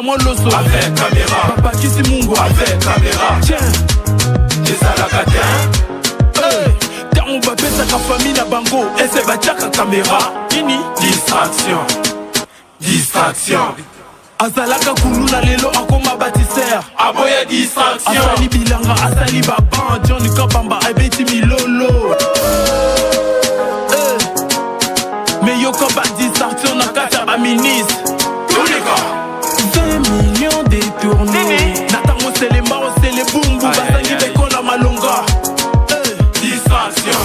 Samuel Loso avec caméra. Papa Kisi Mungo avec caméra. Tiens les alacatins. On va faire sa famille na bango. Et c'est bataka caméra. Nini distraction. Distraction. Azalaka kuluna lelo akoma bâtisseur. Aboya distraction. Asali bilanga, asali baban. Johnny Kabamba, abeti milolo. Mais yo koba distraction na kata ba ministre. Tous les gars 20 millions détournés. Natango c'est les maros, c'est les boumbo. Basani beko la malonga. Distraction.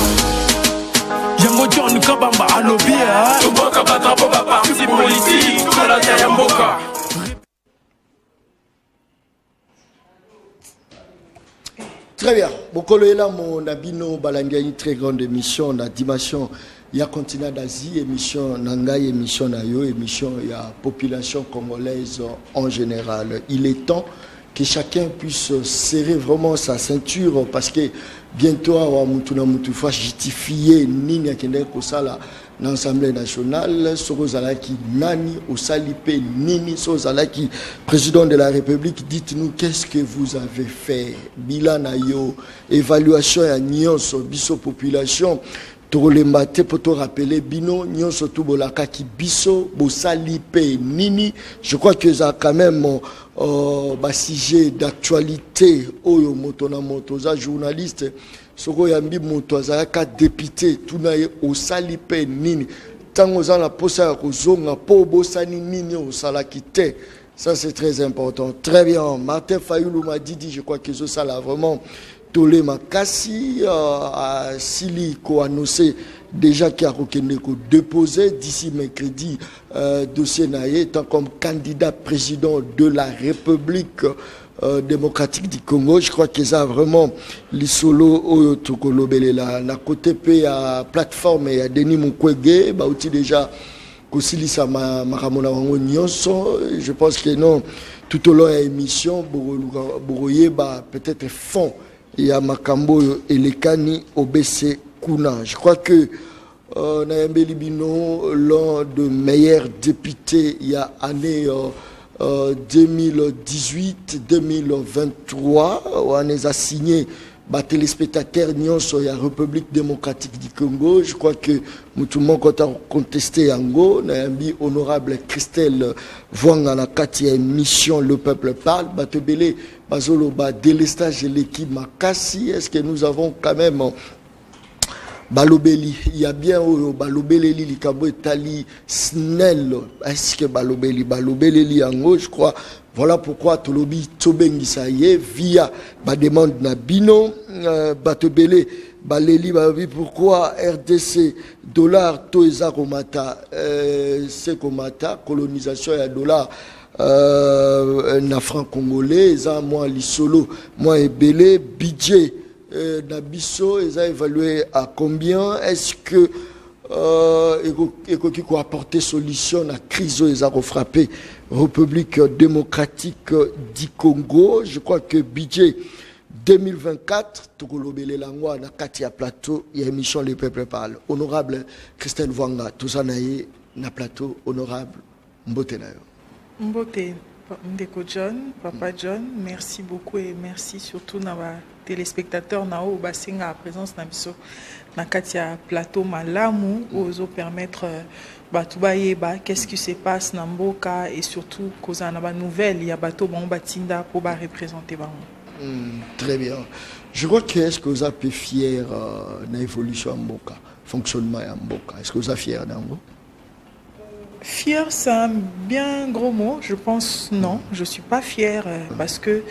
Yango Johnny Kabamba alobia. Toboka batrapo ba parti politique. Tout la terre yamboka. Très bien. Bokolo ela mon abino balangia une très grande émission na dimension ya continent d'Asie, émission Nangai, émission Nayo, émission ya population congolaise en général. Il est temps que chacun puisse serrer vraiment sa ceinture parce que bientôt on va justifier nini akende kosala dans l'Assemblée nationale, Sorozalaki Nani, Osalipe Nini, Sorozalaki, président de la République, dites-nous qu'est-ce que vous avez fait. Bilanayo, évaluation à Nyonso, Biso population, Torolembate pour te rappeler, Bino, Nyonso Tubolaka qui Biso, Bosalipe Nini, je crois que ça a quand même sujet d'actualité, Oyo Motona Motoza, journaliste. Soko yambi moto azalaka député tunaye osalipe nini tango za la posa ya kozonga po bosani nini osalaki te. Ça c'est très important. Très bien. Martin Fayoulou m'a dit je crois que ça là vraiment tolé makasi à Sili ko annoncé déjà qui a reconnu ko déposé d'ici mercredi dossier naye étant comme candidat président de la République démocratique du Congo. Je crois que ça vraiment les solos au Tokolobelela na côté pe à plateforme et à Denis Mukwege ba outil déjà kosilisa makamona wango nyonso. Je pense que non tout au long de l'émission boroye ba peut-être fond et à makambo elekani obc kuna. Je crois que Nayambeli Bino l'un des meilleurs députés il y a année 2018-2023, on a signé les téléspectateurs Nyonso et la République démocratique du Congo. Je crois que tout le monde a contesté Yango. On a mis honorable Christelle Vwanga na kati ya mission Le Peuple Parle. Batebele bazolo ba délestage de l'équipe Makasi. Est-ce que nous avons quand même Balobeli, il y a bien Balobeli Likabo Tali Snell. Est-ce que Balobeli Yango, je crois. Voilà pourquoi Tolobi Tobengi Saye via ma demande Nabino Batebele Baleli Babi pourquoi RDC dollar Toeza Komata c'est Komata colonisation et dollar na franc congolais ça moi lisolo moi ebele budget Nabiso, ils ont évalué à combien est-ce que qui peut apporter solution à la crise ils ont frappé République démocratique du Congo. Je crois que budget 2024, Tokolobele Langwa na Katia Plateau, il y a émission Les Peuples Parlent. Honorable Christelle Vwanga, tout ça na plateau, honorable Mbote Nayo. Mbote, Ndeko John, Papa John, merci beaucoup et merci surtout na téléspectateurs nao basinga à présence na biso na katia plateau malamu ozo permettre batubaye ba qu'est-ce qui se passe na mboka et surtout koza na ba nouvelle ya bato bon batinda pour ba représenter ba. Très bien. Je crois que est-ce que vous êtes fier na évolution en mboka, fonctionnement en mboka. Est-ce que vous êtes fier d'ango? Fier, c'est un bien gros mot. Je pense non, je suis pas fier parce que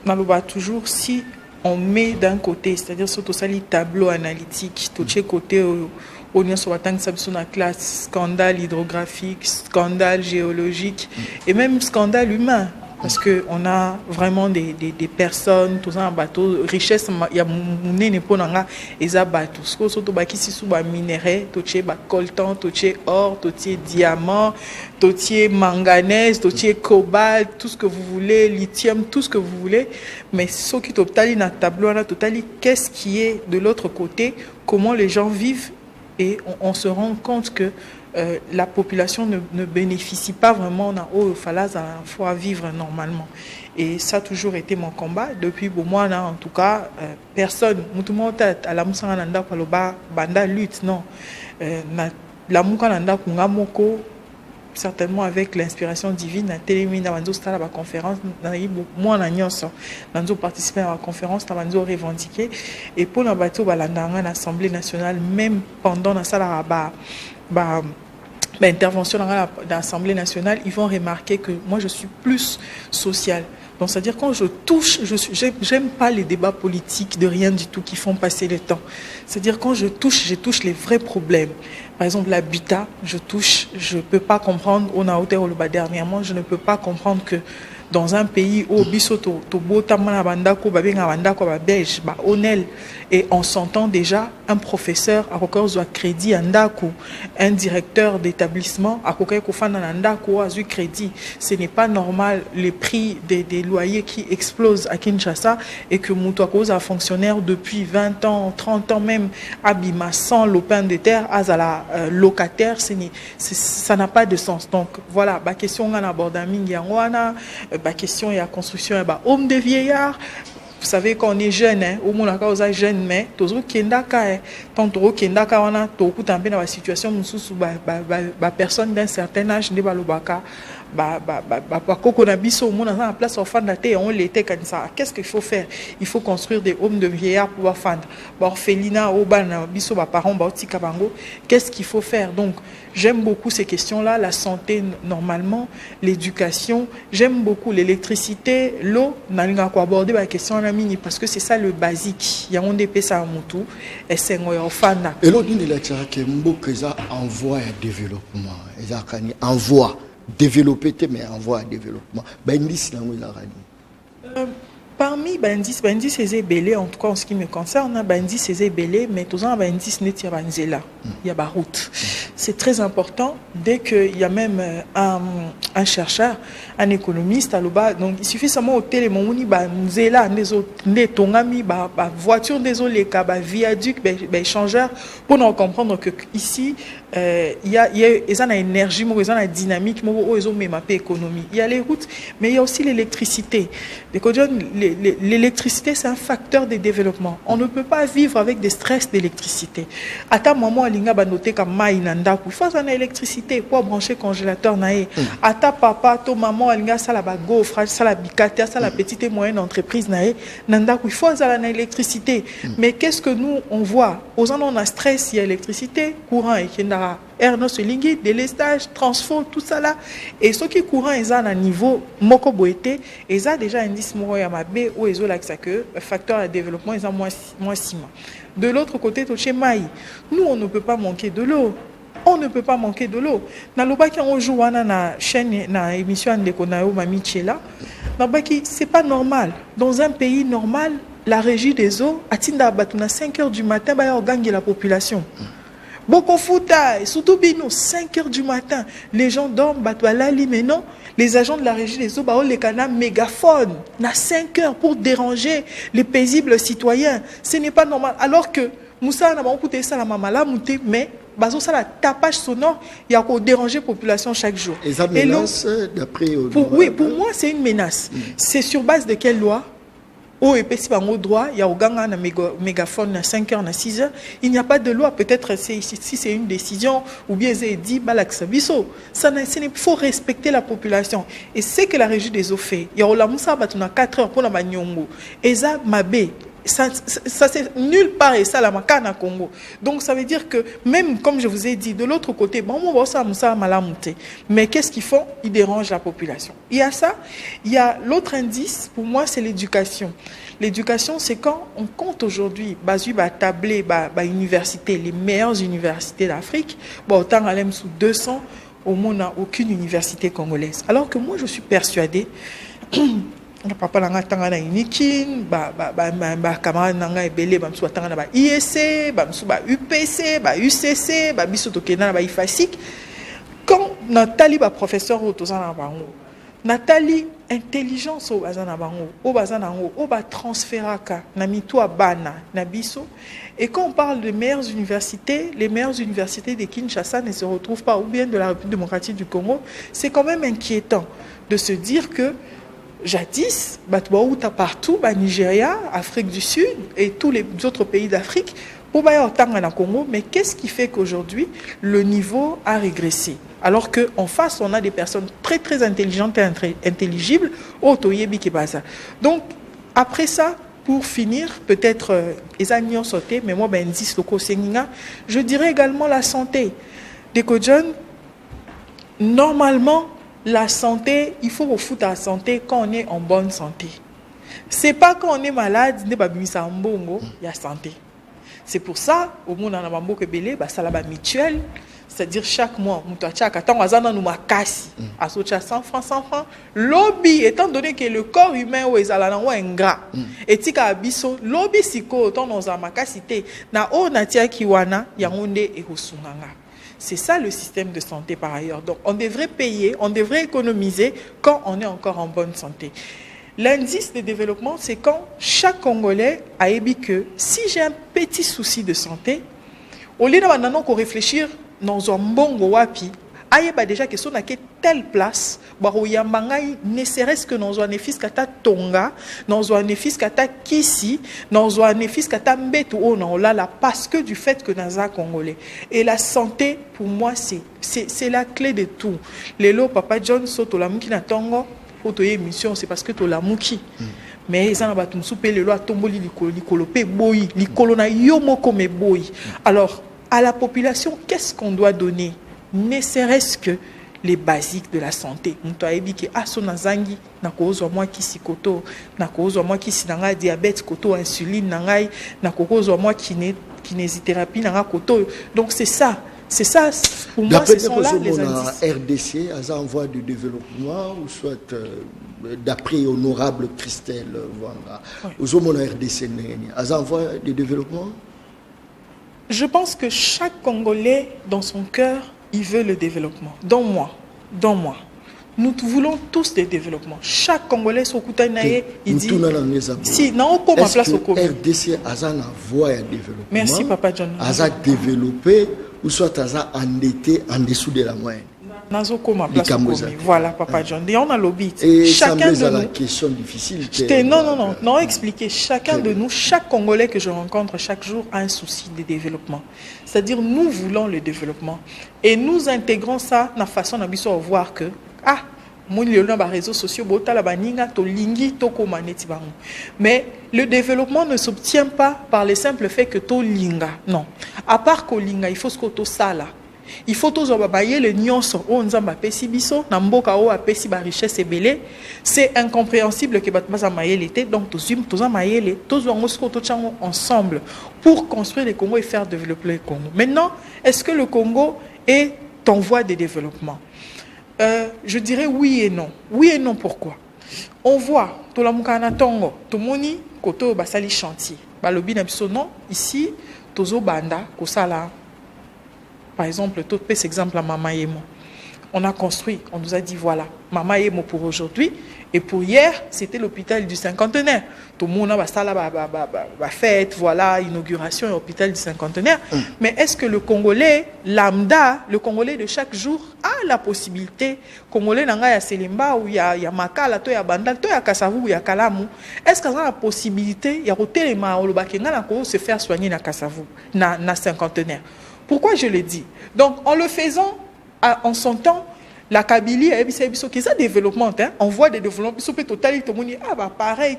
Naloba toujours si on met d'un côté, c'est-à-dire surtout ça les tableaux analytiques, tout ce côté on y a sur la classe scandale hydrographique, scandale géologique et même scandale humain. Parce qu'on a vraiment des personnes, tout ça en bateau, richesse, il y a mon pour nanga et ça bateau. Ce que surtout baki si sous minerai, tout ce coltan, tout ce or, tout ce diamant, tout ce manganèse, tout ce cobalt, tout ce que vous voulez, lithium, tout ce que vous voulez. Mais ce qui totali dans tableau là, totali qu'est-ce qui est de l'autre côté, comment les gens vivent et on se rend compte que la population ne bénéficie pas vraiment dans au Falaise à vivre normalement. Et ça a toujours été mon combat. Depuis moi, en tout cas, personne, tout le monde à la Moussanga Banda lutte, non. La Moussanga Kungamoko, certainement avec l'inspiration divine, la télémine, la conférence, moi, on participé à la conférence, on a revendiqué. Et pour l'Assemblée nationale, même pendant la salle intervention dans l'Assemblée nationale, ils vont remarquer que moi, je suis plus sociale. Donc, c'est-à-dire quand je touche, j'aime pas les débats politiques de rien du tout qui font passer le temps. C'est-à-dire quand je touche les vrais problèmes. Par exemple, l'habitat, je peux pas comprendre, on a hauteur au bas dernièrement, je ne peux pas comprendre que dans un pays où et on s'entend déjà un professeur à quoi crédit un directeur d'établissement à quoi crédit. Ce n'est pas normal les prix des loyers qui explosent à Kinshasa et que Moutouakos a fonctionnaire depuis 20 ans, 30 ans même, Abima sans lopin de terre, à la locataire, ça n'a pas de sens. Donc voilà, la question on a abordé la question et la construction est homme de vieillard. Vous savez qu'on est jeune, au moins on est jeune, mais toujours kendaka, tant trop kendaka on a tout dans la situation où personne d'un certain âge ne va le baka. Qu'est-ce qu'il faut faire? Il faut construire des hommes de vieillards pour faire qu'est-ce qu'il faut faire? Donc j'aime beaucoup ces questions-là, la santé normalement, l'éducation, j'aime beaucoup l'électricité, l'eau, aborder la question parce que c'est ça le basique. Il y a un DP ça à Moutou et c'est un et l'autre il a que Mboka envoie à développement, envoie développer mais envoie à développement. Parmi Bandi c'est belé, en tout cas en ce qui me concerne, Bandi c'est belé, mais tous en Bandi ce n'est pas Banzela, il y a la route. C'est très important dès qu'il y a même un chercheur, un économiste à l'Oba, donc il suffit seulement au télémoni Banzela, des tongami, voiture désolé, ba viaduc, échangeur, pour nous comprendre que ici il y a une énergie, il y a une dynamique, il y a une économie. Il y a les routes, mais il y a aussi l'électricité. L'électricité, c'est un facteur de développement. On ne peut pas vivre avec des stress d'électricité. À ta maman, il noté comme il faut une électricité pour brancher le congélateur. À ta papa, ta maman, il a la gaufre, la bicata, la petite et moyenne entreprise. Il faut une électricité. Mais qu'est-ce que nous, on voit? Aux gens, on a stress, il y a électricité, courant, et il y a délestage, transfo, tout ça là. Et ce qui est courant, ils ont un niveau moko boité, ils ont déjà un indice moko yamabe ou ils ont l'accès que facteur de développement, ils ont moins ciment. De l'autre côté, chez Maï, nous on ne peut pas manquer de l'eau. On ne peut pas manquer de l'eau. Dans le bas qui on joue na chaîne na émission de Konayo Mamichela, dans le c'est pas normal. Dans un pays normal, la régie des eaux, à Tinda Batuna 5h du matin, on gagne la population. Beaucoup fouta, surtout bino, 5h du matin, les gens dorment, mais non, les agents de la régie des eaux, les canards mégaphone, na 5h pour déranger les paisibles citoyens. Ce n'est pas normal. Alors que Moussa n'a pas écouté ça, la maman l'a monté, mais ça la tapage sonore, il y a qu'à déranger la population chaque jour. Et ça menace d'après. Oui, pour moi, c'est une menace. C'est sur base de quelle loi? Au EPC au droit, il y a au mégaphone à 5h, à 6h. Il n'y a pas de loi. Peut-être si c'est une décision ou bien c'est dit, il faut respecter la population. Et c'est que la régie des eaux fait. Il y a au 4 heures pour la Banyongo. Et ça, Mabé. Ça c'est nulle part et ça la makana Congo. Donc ça veut dire que même comme je vous ai dit de l'autre côté, mais qu'est-ce qu'ils font? Ils dérangent la population. Il y a ça, il y a l'autre indice pour moi c'est l'éducation. L'éducation c'est quand on compte aujourd'hui tablé université, les meilleures universités d'Afrique, autant allem sous 200 au monde n'a aucune université congolaise. Alors que moi je suis persuadée papa nanga tanga na unikin camarade nanga ebele ba msu tanga na ba IEC ba msu ba UPC ba UCC ba biso tokena na ba IFASIC quand na tali ba professeur autoza na bango Nathalie, intelligence au bazana bango, au bazana bango, au ba transféraka, na mitwa bana, na biso. Et quand on parle de meilleures universités, les meilleures universités de Kinshasa ne se retrouvent pas, ou bien de la République démocratique du Congo, c'est quand même inquiétant de se dire que jadis, Batouaouta partout, Nigeria, Afrique du Sud et tous les autres pays d'Afrique, pour au Congo, mais qu'est-ce qui fait qu'aujourd'hui, le niveau a régressé? Alors qu'en face, on a des personnes très très intelligentes et intelligibles, donc, après ça, pour finir, peut-être, sauté, mais moi, je dirais également la santé. Des jeunes, normalement, la santé, il faut au foot à la santé quand on est en bonne santé. C'est pas quand on est malade, il y a santé. C'est pour ça, au monde en Amambo Kebele, ça la mutuelle, c'est-à-dire chaque mois, à 100 francs, lobby, étant donné que le corps humain est ingrat, et tika abiso, lobby siko, autant dans un makasité, na o natia kiwana, yangonde et hosunganga. C'est ça le système de santé par ailleurs. Donc on devrait payer, on devrait économiser quand on est encore en bonne santé. L'indice de développement, c'est quand chaque Congolais a émis que si j'ai un petit souci de santé, au lieu de réfléchir dans un bon wapi, déjà que si on a telle place, ne serait-ce que dans un effice kata Tonga, dans un effice kata Kisi, dans un effice kata Mbetu, parce que du fait que nous sommes Congolais. Et la santé, pour moi, c'est la clé de tout. Les lots, Papa John Soto, la Mouki na Tongo, émission, c'est parce que tu la Mouki. Mais ils ont le loi tomboli likolope boy, likolona yomoko me boy. Alors, à la population, qu'est-ce qu'on doit donner? Ne serait-ce que les basiques de la santé. On doit éviter à son azangi, na cause moi qui si koto, na cause moi qui si nanga diabète koto, insuline nangai, na cause moi kinésithérapie nanga koto. Donc c'est ça. C'est ça, pour moi, ce sont là les indices. RDC, à en voie de développement, ou soit d'après honorable Christelle Wanga, aux hommes RDC, à en voie de développement? Je pense que chaque Congolais, dans son cœur, il veut le développement. Dans moi. Nous voulons tous des développements. Chaque Congolais, il dit... Si, non, on ma place au Congo. RDC a en voie de développement. Merci, Papa John. A développé, ou soit a endetté en dessous de la moyenne. Voilà, Papa John. Et on a lobby. Et chacun de nous. Question difficile. Non, expliquer. Chacun de nous, chaque Congolais que je rencontre chaque jour a un souci de développement. C'est-à-dire, nous voulons le développement. Et nous intégrons ça dans la façon de voir que, réseaux sociaux, mais le développement ne s'obtient pas par le simple fait que to linga. Non. À part que linga, il faut ce que to sala. Il faut tous bailler les nyonso on nzamba pesi biso na mboka o apesi ba richesse ebele. C'est incompréhensible que batmaza mayele était donc tous mayele tous wangosko to chango ensemble pour construire le Congo et faire développer le Congo. Maintenant, est-ce que le Congo est en voie de développement? Je dirais oui et non. Oui et non, pourquoi? On voit tout la mukana tongo, tout moni koto basali chantier. Balobi na biso non, ici tozo banda kosala. Par exemple, tout cet exemple à Mama Yemo. On a construit, on nous a dit voilà, Mama Yemo pour aujourd'hui, et pour hier, c'était l'hôpital du cinquantenaire. Tout le monde a fête, voilà, inauguration et hôpital du cinquantenaire. Mais est-ce que le Congolais lambda, le Congolais de chaque jour, a la possibilité, Congolais nanga ya Selimba, ou ya Makala, to ya Bandal, to ya Kasavu, ou ya Kalamu, est-ce qu'il y a la possibilité, il y a Rotelema, ou le Bakenga, se faire soigner na Kasavu, na cinquantenaire? Pourquoi je le dis? Donc, en le faisant, en son temps, la Kabylie, qui est un développement, on voit des développements, pareil,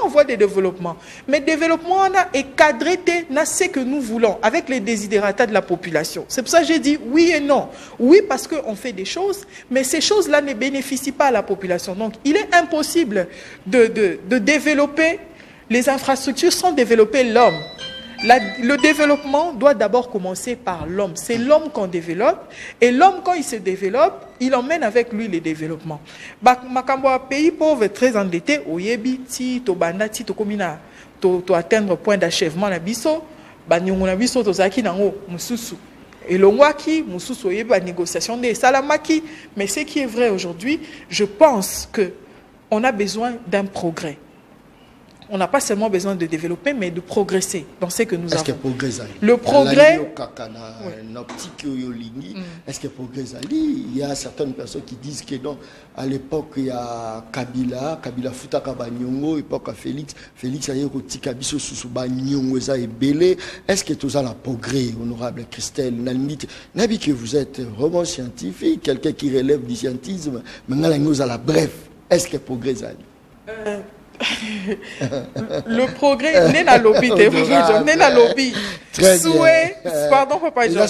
on voit des développements. Mais développement, on a cadré ce que nous voulons, avec les désidératas de la population. C'est pour ça que j'ai dit oui et non. Oui, parce qu'on fait des choses, mais ces choses-là ne bénéficient pas à la population. Donc, il est impossible de développer les infrastructures sans développer l'homme. Le développement doit d'abord commencer par l'homme. C'est l'homme qu'on développe. Et l'homme, quand il se développe, il emmène avec lui le développement. Makambo a pays pauvre très endetté, oyebi ti to banda ti to komina to atteindre point d'achèvement na biso, ba nyongo na biso to zaki nango mususu. Et l'ongwaki, moussoussoye, la négociation des salamaki. Mais ce qui est vrai aujourd'hui, je pense qu'on a besoin d'un progrès. On n'a pas seulement besoin de développer, mais de progresser dans ce que nous avons. Est-ce que progrès le progrès... Est-ce que progrès il y a certaines personnes qui disent que non, à l'époque, il y a Kabila Futaka Banyongo, l'époque Félix a eu un Kabiso sous Banyongo, et Belé. Est-ce que tout ça a progrès, honorable Christelle Nalmite? Nabi que vous êtes vraiment scientifique, quelqu'un qui relève du scientisme, mais nous à la bref, est-ce que progrès le progrès n'est pas lobby, n'est pas lobby. Souhait, pardon papa John.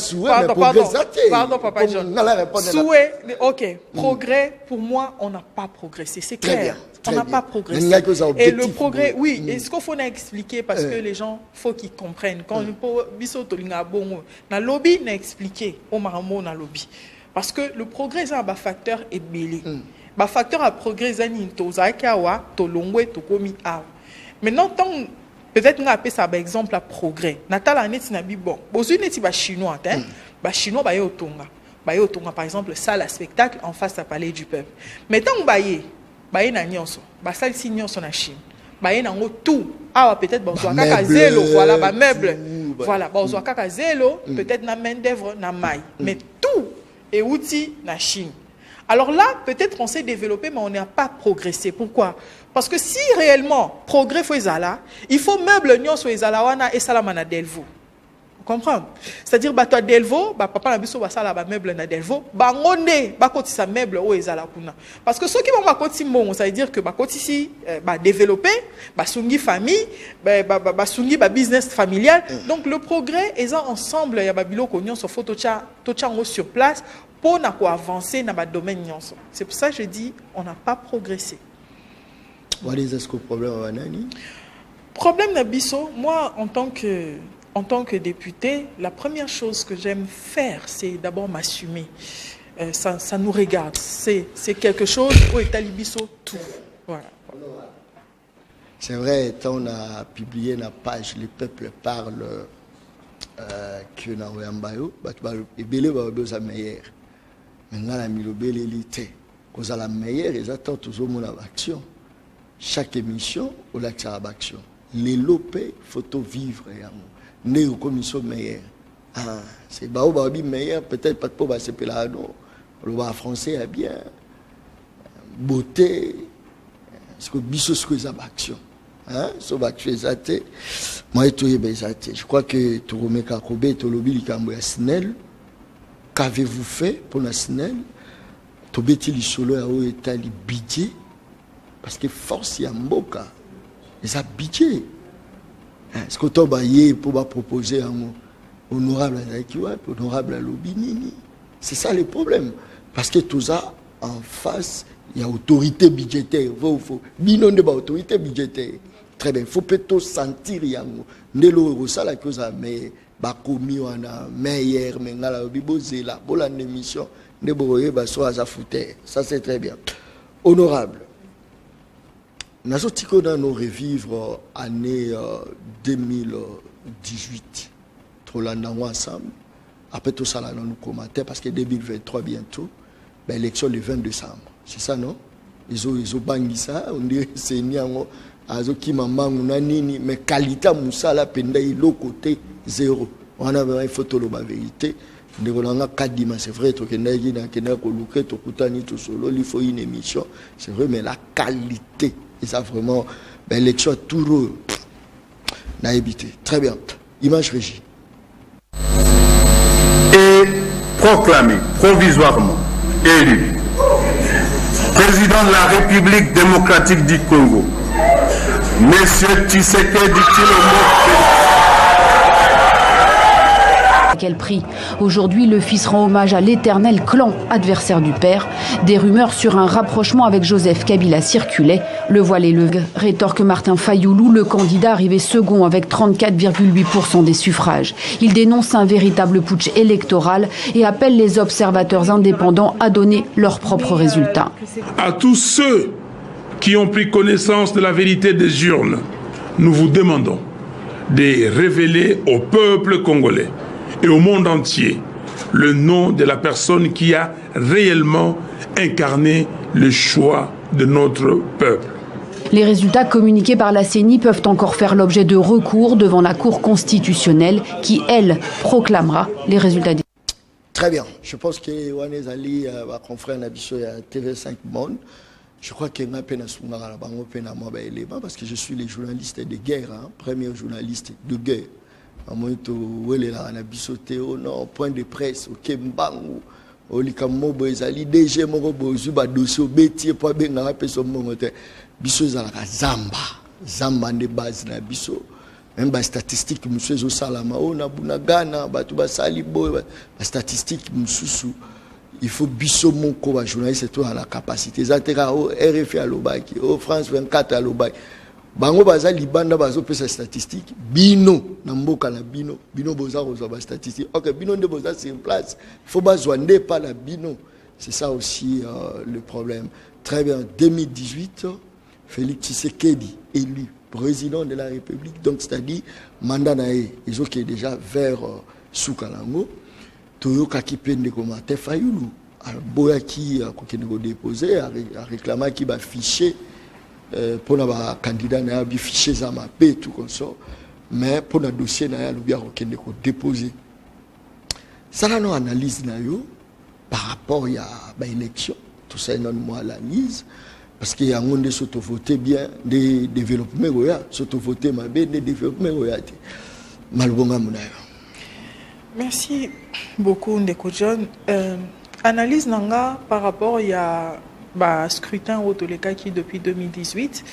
Pardon papa John. Souhait, ok. Progrès, pour moi, on n'a pas progressé, c'est clair. On n'a pas progressé. Et le progrès, oui. Et ce qu'il faut expliquer parce que les gens, faut qu'ils comprennent. Quand biso tolinga bongo, na lobby n'a expliqué au maramo na lobby. Parce que le progrès c'est un facteur ébélé. Le facteur à progrès c'est un tolongwe tokomi awa. Maintenant peut-être qu'on appelle ça par exemple à progrès. Natala neti na bon. Bozu neti ba chinois hein. Ba chinois ba yo tonga. Ba yo tonga par exemple salle à spectacle en face à Palais du Peuple. Maintenant baye na nyonso. Ba salle si nyonso na Chine. Baye na ngo tout. Ah peut-être bonzo kaka zélo voilà ba meuble. Voilà bonzo kaka zélo peut-être na main d'œuvre na mai. Mais tout est outil na Chine. Alors là, peut-être on s'est développé, mais on n'a pas progressé. Pourquoi? Parce que si réellement, progrès faut ezala, il faut meuble nyon so ezalawana et salamana delvo. Vous comprenez? C'est-à-dire, bah toi delvo, bah papa na biso ba sala ba meuble na delvo, bah ngone, bah koti sa meuble o ezala kuna. Parce que ceux qui vont ba koti mbongo, ça veut dire que bah koti si bah développer, bah sungi famille, bah sungi bah business familial. Donc le progrès est ensemble, il y a babilo konyon so photo tocha sur place. Pour avancer dans le domaine. C'est pour ça que je dis on n'a pas progressé. Est-ce que le problème problème Nabiso, moi en tant que député, la première chose que j'aime faire, c'est d'abord m'assumer. Ça nous regarde. C'est quelque chose où est Talibiso tout. Voilà. C'est vrai, on a publié la page Les peuples parlent que na Oyambayo, et Belé va besoin meilleur. Maintenant, la milobélité, cause à la meilleure, ils attendent toujours mon action. Chaque émission, on a action. Les lopés, photo vivre, né commission meilleure. Ah, c'est baobabi meilleur, peut-être pas de pauvre, c'est pelado. Le bas français est bien. Beauté, ce que biso ce que ça action. Hein, so action exacte. Moi, tout est exact. Je crois que tu remets Kakobe, tu lobby likambo ya Snell. Qu'avez-vous fait pour la SNEL? Tobeti li solo ya o etali budget parce que force ya mboka les a budget. Est-ce que tu bailler pour proposer un honorable Zakiwa, honorable Lobinini? C'est ça le problème parce que tout ça en face il y a autorité budgétaire. Faut binon de autorité budgétaire. Très bien, faut plutôt sentir yango. Ndelo ça la cause mais bakomi wana meilleur mengala bibozela bola l'émission de boye baso à fouter. Ça c'est très bien. Honorable. Nazo tiko dans nos revivre année 2018. Trop l'an ensemble. Après tout ça là nous commenter parce que 2023 bientôt, l'élection le 20 décembre. C'est ça non? Ils ont bangi ça, on dirait c'est niango azo ki mamangu na nini mais qualité musala penda ilo côté zéro. On a une photo de la vérité. C'est vrai, il faut une émission. C'est vrai, mais la qualité, et ça vraiment, l'élection tout n'a évité. Très bien. Image régie. Et proclamé provisoirement élu président de la République démocratique du Congo, Monsieur Tshisekedi Tshilombo. À quel prix? Aujourd'hui, le fils rend hommage à l'éternel clan adversaire du père. Des rumeurs sur un rapprochement avec Joseph Kabila circulaient. Le voile est levé, rétorque Martin Fayoulou, le candidat arrivé second avec 34,8% des suffrages. Il dénonce un véritable putsch électoral et appelle les observateurs indépendants à donner leurs propres résultats. À tous ceux qui ont pris connaissance de la vérité des urnes, nous vous demandons de révéler au peuple congolais et au monde entier le nom de la personne qui a réellement incarné le choix de notre peuple. Les résultats communiqués par la CENI peuvent encore faire l'objet de recours devant la Cour constitutionnelle qui, elle, proclamera les résultats. Très bien. Je pense que Wanez Ali va confrère Nabiso à TV5 Monde. Je crois qu'il y a un peu de parce que je suis le journaliste de guerre, premier journaliste de guerre. Point de presse, au Kembangu, au Likamobo, Ezali, DG Morobo, Zuba, Dosso, Bétier, Point Benga, Peso Mongote, Bisso Zalaka, Zamba, de base, Nabiso. Même les statistiques, monsieur Zosalama, on a Bunagana, Batuba Salibo, les statistiques, monsieur. Il faut biso mon co journaliste c'est toi à la capacité zatera au RFI à l'Obaki au France 24 à l'Obaki bango baza libanda bazo pesa statistique bino na mboka na bino boza ba statistique OK bino nde boza sur place il faut bazwande pas la bino c'est ça aussi le problème. Très bien. 2018 Félix Tshisekedi élu président de la République, donc c'est-à-dire mandat nae ils ont qui est déjà vers Soukalango. Toyoka qui peine de commenter Fayoulou boya qui a déposé a réclamé qui va ficher pour le candidat na bi ficher za mapé tout comme ça mais pour le dossier na ya lobia ko déposer ça là non analyse na yo par rapport à ba élection tout ça non moi l'analyse parce qu'il y a un monde s'auto voter bien des développements goya s'auto voter mabé des développements goya malbonga munayo. Merci beaucoup, Ndeko John. Analyse Nanga par rapport à scrutin au Toleka qui depuis 2018,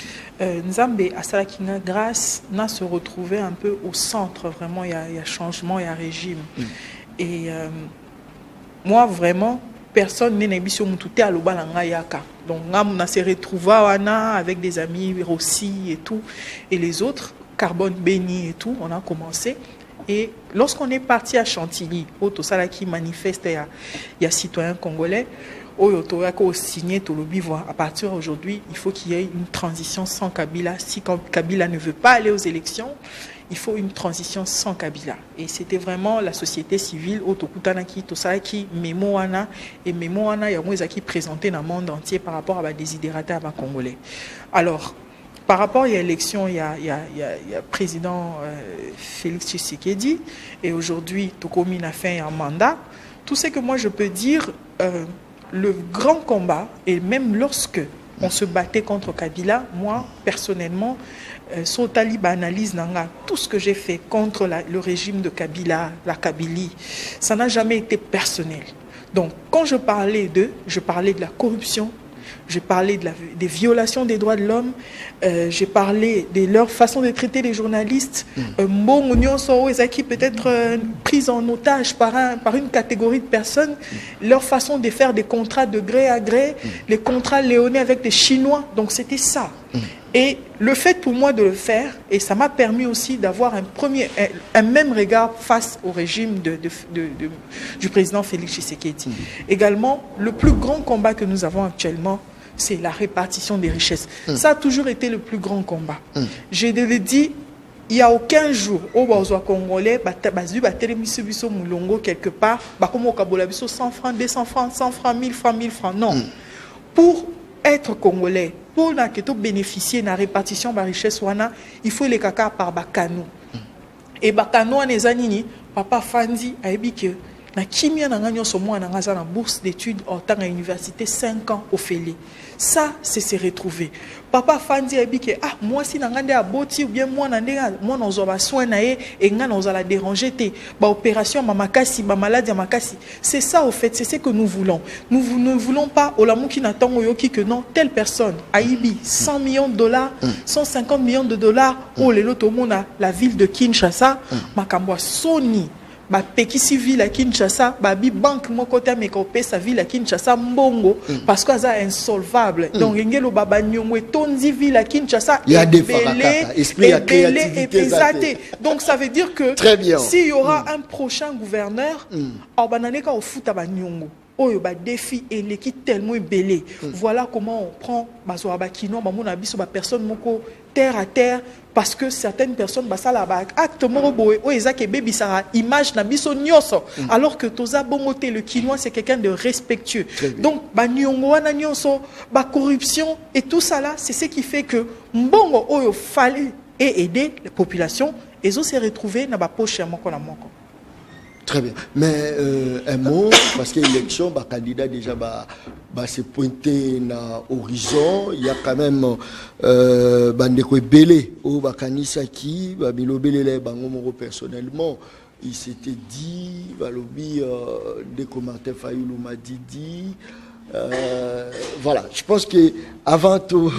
Nzambe Asalakinga grâce n'a se retrouvé un peu au centre. Vraiment, il y a changement, il y a régime. Et moi, vraiment, personne n'est n'habité sur Moutouté à l'Obalanga Yaka. Donc, on a se retrouvé avec des amis, Rossi et tout, et les autres, Carbone Béni et tout, on a commencé. Et lorsqu'on est parti à Chantilly, au Tosala qui manifeste, il y a citoyens congolais, au signé à partir d'aujourd'hui, il faut qu'il y ait une transition sans Kabila. Si Kabila ne veut pas aller aux élections, il faut une transition sans Kabila. Et c'était vraiment la société civile, au Tokutanaki, Tosala qui Memoana, et Memoana, il y a moins qui présenté dans le monde entier par rapport à la désidérata à Congolais. Alors, par rapport à l'élection, il y a président Félix Tshisekedi et aujourd'hui, Tokomi a fait un mandat. Tout ce que moi je peux dire, le grand combat, et même lorsque on se battait contre Kabila, moi personnellement, Sotali analyse tout ce que j'ai fait contre le régime de Kabila, la Kabylie, ça n'a jamais été personnel. Donc quand je parlais je parlais de la corruption. J'ai parlé des violations des droits de l'homme, j'ai parlé de leur façon de traiter les journalistes, qui peut être pris en otage par une catégorie de personnes, leur façon de faire des contrats de gré à gré, les contrats léonais avec des Chinois, donc c'était ça. Et le fait pour moi de le faire, et ça m'a permis aussi d'avoir un même regard face au régime du président Félix Tshisekedi. Également, le plus grand combat que nous avons actuellement, c'est la répartition des richesses. Ça a toujours été le plus grand combat. Je le dis, il n'y a aucun jour où les Congolais quelque part, comme au Kabola, 100 francs, 200 francs, 100 francs, 1000 francs, 1000 francs. Non. Pour être Congolais, pour bénéficier de la répartition de la richesse, il faut les caca par Bakano. Et Bakano, Papa Fandi a dit que na kimia na ngagno somo na ngaza na bourse d'études en temps à l'université 5 ans au Félé. Ça c'est se retrouver. Papa Fandi a dit que moi si na ngande a boti ou bien moi na moi na zo ba soin na e nga na zo la déranger te ba opération mamakasi ba maladie makasi. C'est ça au fait, c'est ce que nous voulons. Nous ne voulons pas olamu ki na tango yoki que non telle personne Aibi 100 millions de dollars, 150 millions de dollars au lelo to mona la ville de Kinshasa makambo Sony ba pekisi ville à Kinshasa ba bi banque mon côté mais ko pesa ville à Kinshasa mbongo parce que ça insolvable donc ngelo baba nyongwe tondi ville à Kinshasa il y a des esprit à créativité donc ça veut dire que s'il y aura un prochain gouverneur au bananeka au futa ba nyongo oyo ba défi et l'équipe tellement belé voilà comment on prend bazoa ba kino ba mona biso ba personne moko terre à terre, parce que certaines personnes, bah, ça là, bah, acte moroboé, oh, ezake baby sara, image na biso nyoso, alors que toza bongote, le quinois, c'est quelqu'un de respectueux. Donc, bah, nyongo wana nyonso, bah, corruption, et tout ça là, c'est ce qui fait que mbongo, oh, fallait et aider les populations, et ils ont se retrouvé dans la poche à moko na moko. Très bien. Mais un mot, parce que l'élection, le candidat déjà s'est pointé dans l'horizon. Il y a quand même Bandeko Belé, au Bakanisaki, Bilo Belé, Bangomoro personnellement. Il s'était dit, Balobi, dès que Martin Fayoulou m'a dit. Voilà, je pense que avant tout,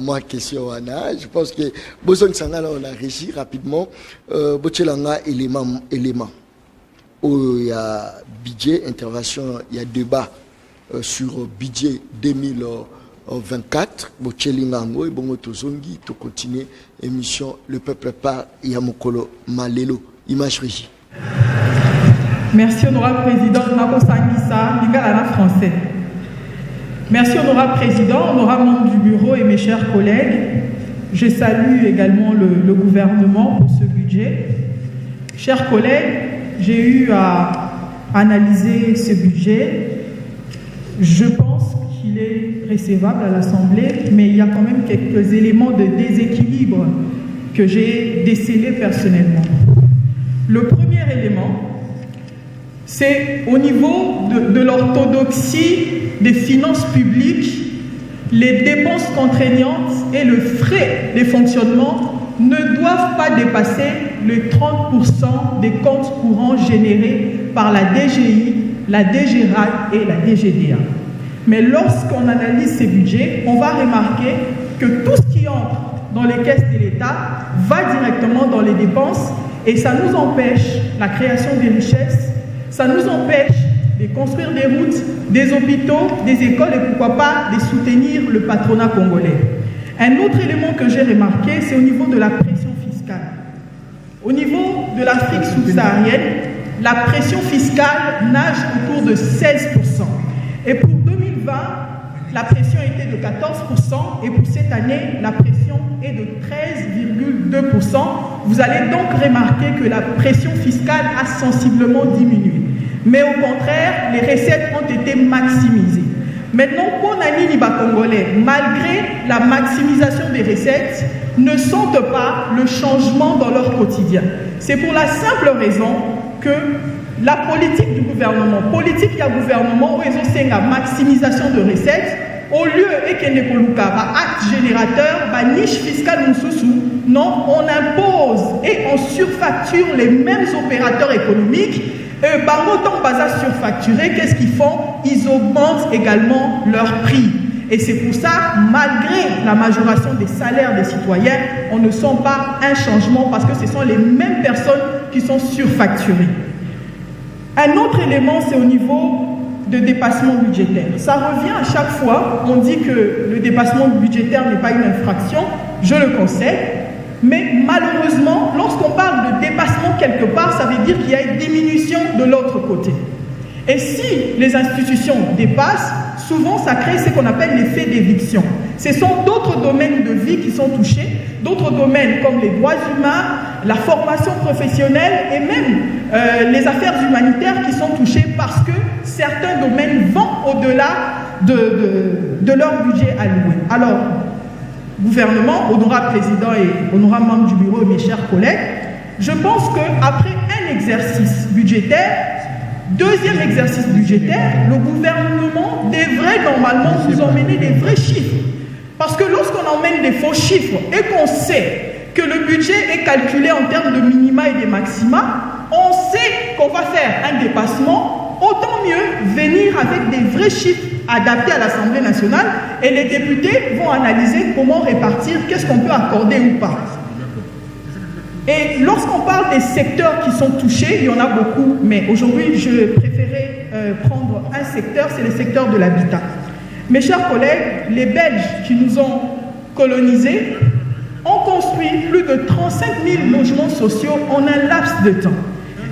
moi question, je pense que on a régi rapidement. Bochelanga élément. Il y a budget, intervention, il y a débat sur budget 2024. Bochelingango et Bongotozongi, tout continuer émission Le Peuple par Yamokolo Malelo. Image régie. Merci, honorable président. Français. Merci, honorable président, honorable membre du bureau et mes chers collègues. Je salue également le gouvernement pour ce budget. Chers collègues, j'ai eu à analyser ce budget. Je pense qu'il est recevable à l'Assemblée, mais il y a quand même quelques éléments de déséquilibre que j'ai décelés personnellement. Le premier élément, c'est au niveau de l'orthodoxie des finances publiques, les dépenses contraignantes et le frais de fonctionnement ne doivent pas dépasser le 30% des comptes courants générés par la DGI, la DGRAC et la DGDA. Mais lorsqu'on analyse ces budgets, on va remarquer que tout ce qui entre dans les caisses de l'État va directement dans les dépenses et ça nous empêche la création des richesses. Ça nous empêche de construire des routes, des hôpitaux, des écoles et pourquoi pas de soutenir le patronat congolais. Un autre élément que j'ai remarqué, c'est au niveau de la pression fiscale. Au niveau de l'Afrique subsaharienne, la pression fiscale nage autour de 16%. Et pour 2020, la pression était de 14% et pour cette année, la pression est de 13,2%. Vous allez donc remarquer que la pression fiscale a sensiblement diminué. Mais au contraire, les recettes ont été maximisées. Maintenant, pour Nani Congolais, malgré la maximisation des recettes, ne sentent pas le changement dans leur quotidien. C'est pour la simple raison que la politique du gouvernement, il y a un gouvernement où ils ont la maximisation de recettes, au lieu et qu'il n'est pas acte générateur, niche fiscale moussoussou, non, on impose et on surfacture les mêmes opérateurs économiques. Bango tant bazar surfacturé, qu'est-ce qu'ils font? Ils augmentent également leurs prix. Et c'est pour ça, malgré la majoration des salaires des citoyens, on ne sent pas un changement parce que ce sont les mêmes personnes qui sont surfacturées. Un autre élément, c'est au niveau de dépassement budgétaire. Ça revient à chaque fois, on dit que le dépassement budgétaire n'est pas une infraction, je le concède, mais malheureusement, lorsqu'on parle de dépassement quelque part, ça veut dire qu'il y a une diminution de l'autre côté. Et si les institutions dépassent, souvent ça crée ce qu'on appelle l'effet d'éviction. Ce sont d'autres domaines de vie qui sont touchés, d'autres domaines comme les droits humains, la formation professionnelle et même les affaires humanitaires qui sont touchées parce que certains domaines vont au-delà de leur budget alloué. Alors, gouvernement, honorable président et honorable membre du bureau et mes chers collègues, je pense qu'après un exercice budgétaire, deuxième exercice budgétaire, le gouvernement devrait normalement vous emmener des vrais chiffres. Parce que lorsqu'on emmène des faux chiffres et qu'on sait que le budget est calculé en termes de minima et de maxima, on sait qu'on va faire un dépassement, autant mieux venir avec des vrais chiffres adaptés à l'Assemblée nationale et les députés vont analyser comment répartir, qu'est-ce qu'on peut accorder ou pas. Et lorsqu'on parle des secteurs qui sont touchés, il y en a beaucoup, mais aujourd'hui je préférais prendre un secteur, c'est le secteur de l'habitat. Mes chers collègues, les Belges qui nous ont colonisés ont construit plus de 35 000 logements sociaux en un laps de temps.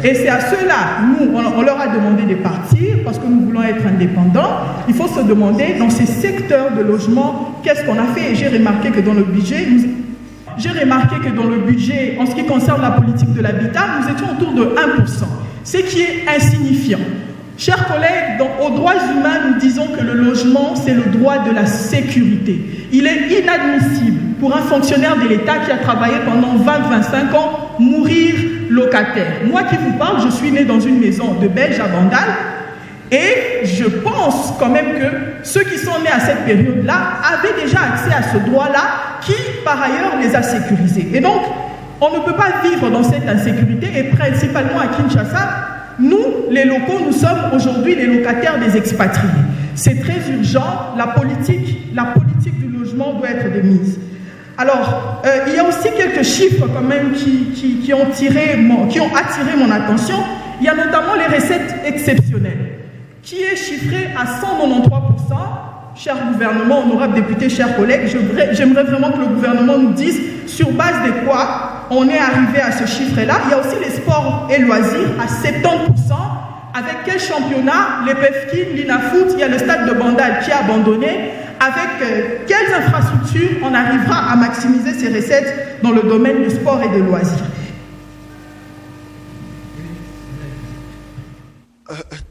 Et c'est à ceux-là, nous, on leur a demandé de partir parce que nous voulons être indépendants. Il faut se demander, dans ces secteurs de logement, qu'est-ce qu'on a fait. Et j'ai remarqué que dans le budget, en ce qui concerne la politique de l'habitat, nous étions autour de 1%, ce qui est insignifiant. Chers collègues, aux droits humains, nous disons que le logement, c'est le droit de la sécurité. Il est inadmissible pour un fonctionnaire de l'État qui a travaillé pendant 20-25 ans mourir locataire. Moi qui vous parle, je suis né dans une maison de Belge à Bandal et je pense quand même que ceux qui sont nés à cette période-là avaient déjà accès à ce droit-là qui, par ailleurs, les a sécurisés. Et donc, on ne peut pas vivre dans cette insécurité et principalement à Kinshasa, nous, les locaux, nous sommes aujourd'hui les locataires des expatriés. C'est très urgent, la politique du logement doit être de mise. Alors, il y a aussi quelques chiffres quand même qui ont attiré mon attention. Il y a notamment les recettes exceptionnelles, qui est chiffré à 193%. Cher gouvernement, honorable député, chers collègues, j'aimerais vraiment que le gouvernement nous dise sur base de quoi on est arrivé à ce chiffre-là. Il y a aussi les sports et loisirs à 70%. Avec quel championnat? Les PEFKIN, l'INAFOOT, il y a le stade de Bandal qui a abandonné. Avec quelles infrastructures on arrivera à maximiser ces recettes dans le domaine du sport et de loisirs?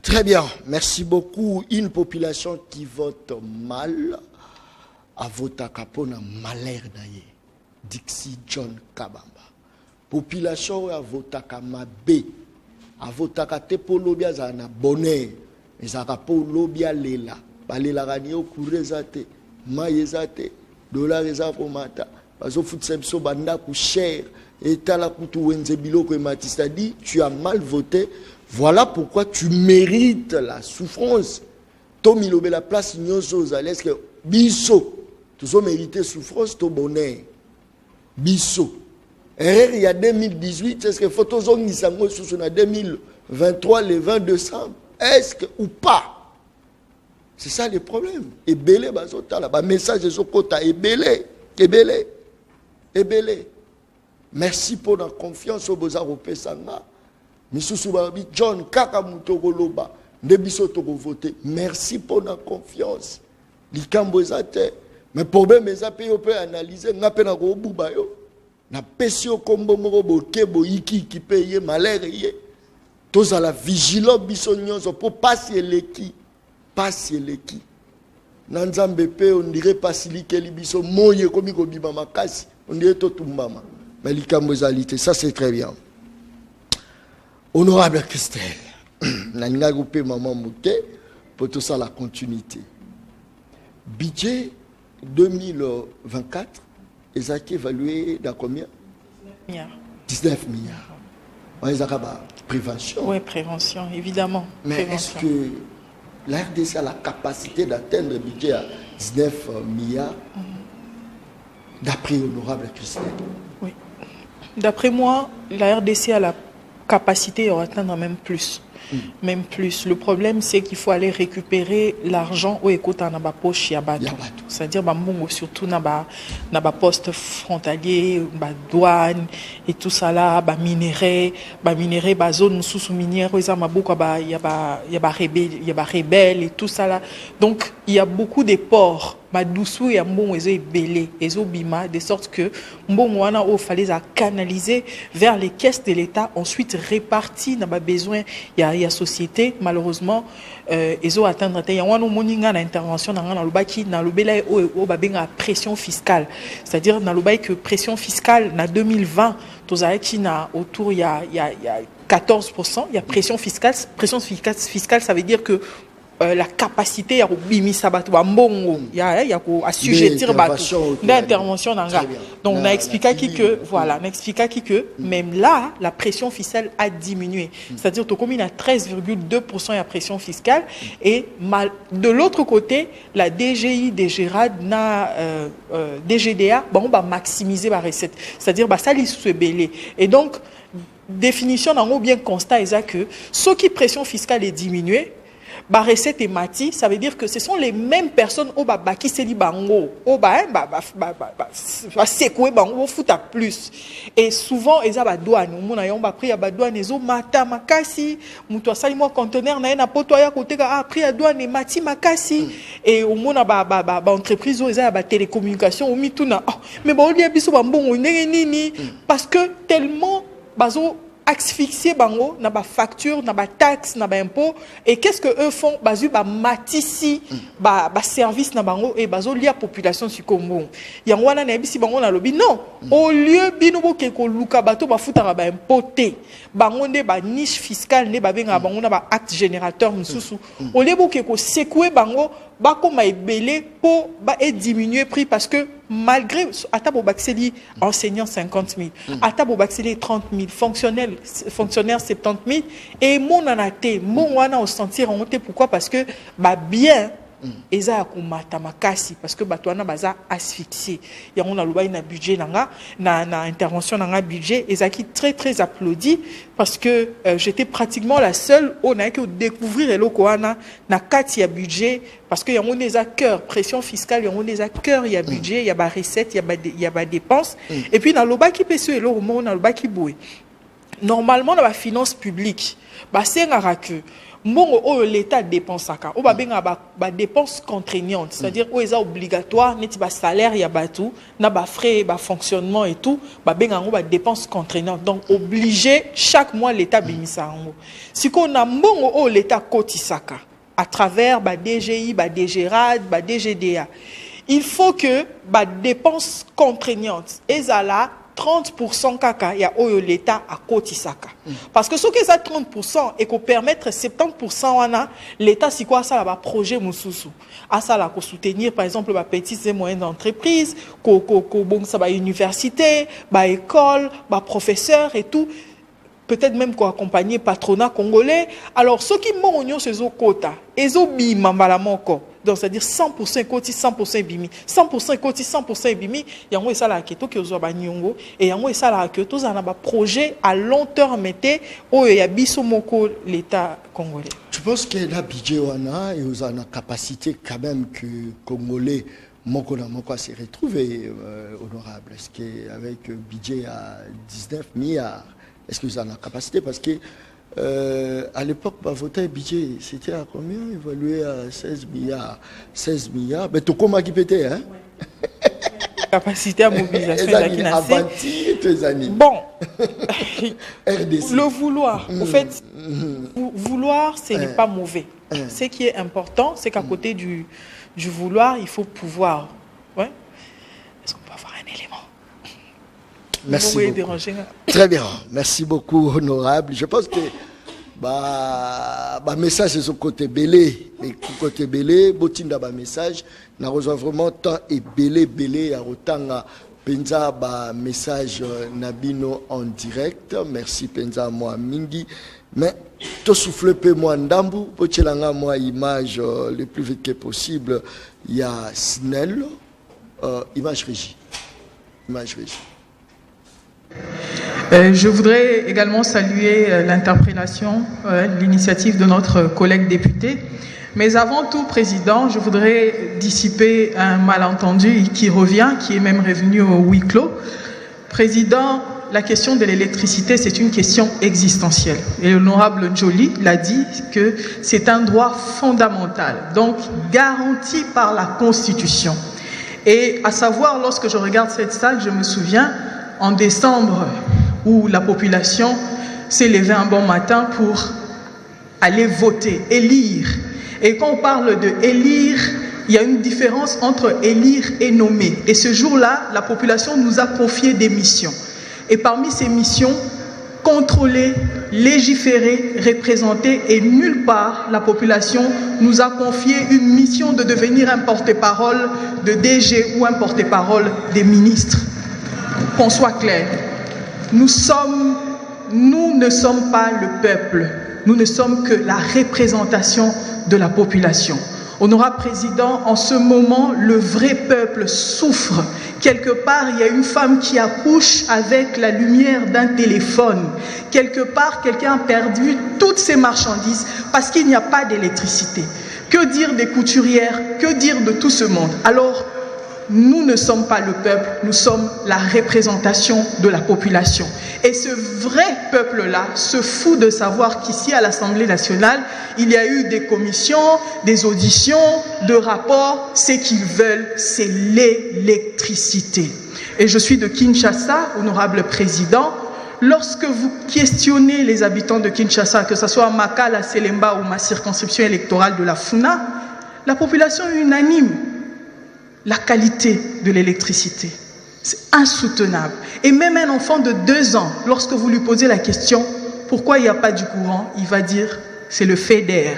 Très bien, merci beaucoup. Une population qui vote mal a voté pour un malheur d'ailleurs. Dixie John Kabamba. Population a voté pour Mabé. A voté pour Lobia Zana bonheur. Mais a pour Lobia Lela. Balela Ranio Kurezate. Maïezate. Dollar pour Mata. Parce que Futsemso Banda coûte cher. Et Tala Kutu Wenzebilo Matista dit tu as mal voté. Voilà pourquoi tu mérites la souffrance. Tomi Lobé la place Nyoso Zalesk Bisso. Tous ont mérité souffrance, ton bonheur. Bisso. Il y a 2018, est-ce que Photozong Nisango sous 2023, le 20 décembre? Est-ce que ou pas? C'est ça le problème. Et belé, le message de Sokota, et belé. Merci pour la confiance au Bozaro Pesanga. Misusubabi John Kakamutogoloba. Nebiso Togo voté. Merci pour la confiance. Likambo ezate. Mais problème ezapé on peut analyser. Ngape na go bubayo. Na pesio kombo moko bokebo iki qui paye malheur yé. Tous à la vigilance bisognoso pour passer l'équi. Passer l'équi. Nanzambe pe on dirait pasili keli biso moye komi ko bima makasi. On dirait totumbama. Mais likambo ezalité, ça c'est très bien. Honorable Christelle, Nanga Goupé Maman Mouké, pour tout ça la continuité. Budget 2024, ils ont évalué dans combien? 19 milliards. On les a prévention. Oui, prévention, évidemment. Mais prévention. Est-ce que la RDC a la capacité d'atteindre le budget à 19 milliards d'après Honorable Christelle? Oui. D'après moi, la RDC a la capacité à atteindre même plus. Même plus. Le problème, c'est qu'il faut aller récupérer l'argent au écoute en poche Yabato. C'est-à-dire, surtout dans les postes frontaliers, douane et tout ça là, minerais, zone sous minière, il y a rebelle et tout ça là. Donc, il y a beaucoup de ports. Madoussou et Mbon est belé, bima, de sorte que Mbon wana o fallait canaliser vers les caisses de l'État, ensuite réparti dans besoin. Il y a société, malheureusement, ils ont atteindre. Il y a une intervention dans le baki, dans le belé au babenga pression fiscale. C'est-à-dire dans le bail que pression fiscale, en 2020, autour il y a 14%, il y a pression fiscale. Pression fiscale, ça veut dire que la capacité à assujettir l'intervention dans la. Donc on a expliqué que même là la pression fiscale a diminué. C'est-à-dire que comme il y a 13,2% de pression fiscale et de l'autre côté la DGI, DGRAD, DGDA, on va maximiser la recette. C'est-à-dire ça les sous-belé. Et donc définition d'un bien constat est que ce qui pression fiscale est diminuée. ba recette et mati, ça veut dire que ce sont les mêmes personnes au baba qui se dit bango, au ba secouer bango fouta plus. Et souvent ils a douane, on a yon ba pris ba douane ezo mata makasi, muto sali mo conteneur na poto ya côté a pris à douane mati makasi et au mona ba entreprise ils a ba télécommunication au mituna. Mais ba oli biso ba mbongo nini parce que tellement bazo asphyxier bango na ba facture na ba taxe na ba impôt et qu'est-ce que eux font bazu ba matisi ba service na bango et bazo lia population sikombo yango wana na bisi bango na lobi non au lieu bino boke ko luka bato ba futa ba impoté bango nde ba niche fiscale ne ba benga bango na ba acte générateur mususu au lieu boke ko secouer bango ba koma ebele po ba et diminuer prix parce que malgré atabo baxeli enseignants 50 000 atabo baxeli 30 000 fonctionnaires 70 000 et mon anate mon wana au sentir en pourquoi parce que ba bien eza akumata makasi parce que batwana baza asphyxié ya on a loba na budget na intervention na budget ezaki très applaudi parce que j'étais pratiquement la seule on a que découvrir eloko wana na kati ya budget parce que ya on des cœur pression fiscale ya on des cœur ya budget ya ba recette ya ba dépenses et puis na loba ki peso eloko mo na loba ki boé normalement dans la finance publique ba sengara que mbongo oyo l'État dépensaka o ba benga ba dépenses contraignantes c'est-à-dire o eza obligatoire neti ba salaire ya batu na ba frais ba fonctionnement et tout ba benga ngo ba dépenses contraignantes donc obligé chaque mois l'État bimisa ngo siko na mbongo oyo l'État kotisaka à travers ba DGI ba DGRAD ba DGDA il faut que ba dépenses contraignantes ezala 30% kaka ya oyo l'État a kotisaka parce que ce que ça 30% et qu'on permettre 70% wana l'État si quoi ça là ba projet mususu à ça là ko soutenir par exemple ba petites et moyennes entreprises ko bon ça ba université ba école ba professeurs et tout peut-être même ko accompagner patronat congolais alors ceux qui monyo ces quota ezo bima mbala moko donc c'est-à-dire 100% koti 100% bimi 100% koti 100% bimi yango esala keto ke ozo ba nyongo et yango esala ke to za na ba projet à long terme mete oyo ya biso moko l'État congolais. Tu penses que la budget wana et aux na capacité quand même que congolais moko na moko se retrouver honorable est-ce que avec budget à 19 milliards est-ce que vous avez la capacité parce que à l'époque, voter budget, c'était à combien? Évalué à 16 milliards. 16 milliards. Mais tout comme qui pétait, hein? Capacité à mobilisation. Bon. Le vouloir. En fait, vouloir, ce n'est pas mauvais. Ce qui est important, c'est qu'à côté du vouloir, il faut pouvoir. Ouais? Est-ce qu'on peut avoir un élément? Merci beaucoup. Très bien. Merci beaucoup, honorable. Je pense que message est au côté belé. Et côté belé, botinda message. N'a reçoit vraiment tant et belé à autant penza message nabino en direct. Merci penza moi mingi. Mais tout souffle peu moi ndambu. Pochelanga moi image le plus vite que possible. Il y a Snell. Image régie. Image régie. Je voudrais également saluer l'interpellation, l'initiative de notre collègue député. Mais avant tout, Président, je voudrais dissiper un malentendu qui revient, qui est même revenu au huis clos. Président, la question de l'électricité, c'est une question existentielle. Et l'honorable Joly l'a dit que c'est un droit fondamental, donc garanti par la Constitution. Et à savoir, lorsque je regarde cette salle, je me souviens, en décembre, où la population s'est levée un bon matin pour aller voter, élire. Et quand on parle de élire, il y a une différence entre élire et nommer. Et ce jour-là, la population nous a confié des missions. Et parmi ces missions, contrôler, légiférer, représenter, et nulle part, la population nous a confié une mission de devenir un porte-parole de DG ou un porte-parole des ministres. Qu'on soit clair, nous ne sommes pas le peuple, nous ne sommes que la représentation de la population. Honorable Président, en ce moment, le vrai peuple souffre. Quelque part, il y a une femme qui accouche avec la lumière d'un téléphone. Quelque part, quelqu'un a perdu toutes ses marchandises parce qu'il n'y a pas d'électricité. Que dire des couturières? Que dire de tout ce monde? Alors, nous ne sommes pas le peuple, nous sommes la représentation de la population. Et ce vrai peuple-là se fout de savoir qu'ici, à l'Assemblée nationale, il y a eu des commissions, des auditions, de rapports. Ce qu'ils veulent, c'est l'électricité. Et je suis de Kinshasa, honorable président. Lorsque vous questionnez les habitants de Kinshasa, que ce soit à Makala, Selemba ou ma circonscription électorale de la Funa, la population est unanime. La qualité de l'électricité, c'est insoutenable. Et même un enfant de 2 ans, lorsque vous lui posez la question, pourquoi il n'y a pas du courant, il va dire, c'est le FEDER.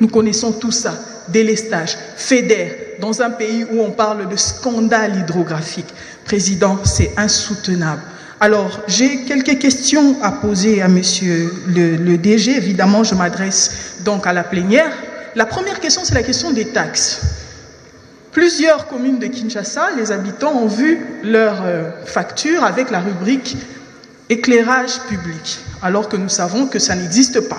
Nous connaissons tout ça, délestage, FEDER, dans un pays où on parle de scandale hydrographique. Président, c'est insoutenable. Alors, j'ai quelques questions à poser à monsieur le DG. Évidemment, je m'adresse donc à la plénière. La première question, c'est la question des taxes. Plusieurs communes de Kinshasa, les habitants ont vu leur facture avec la rubrique éclairage public, alors que nous savons que ça n'existe pas.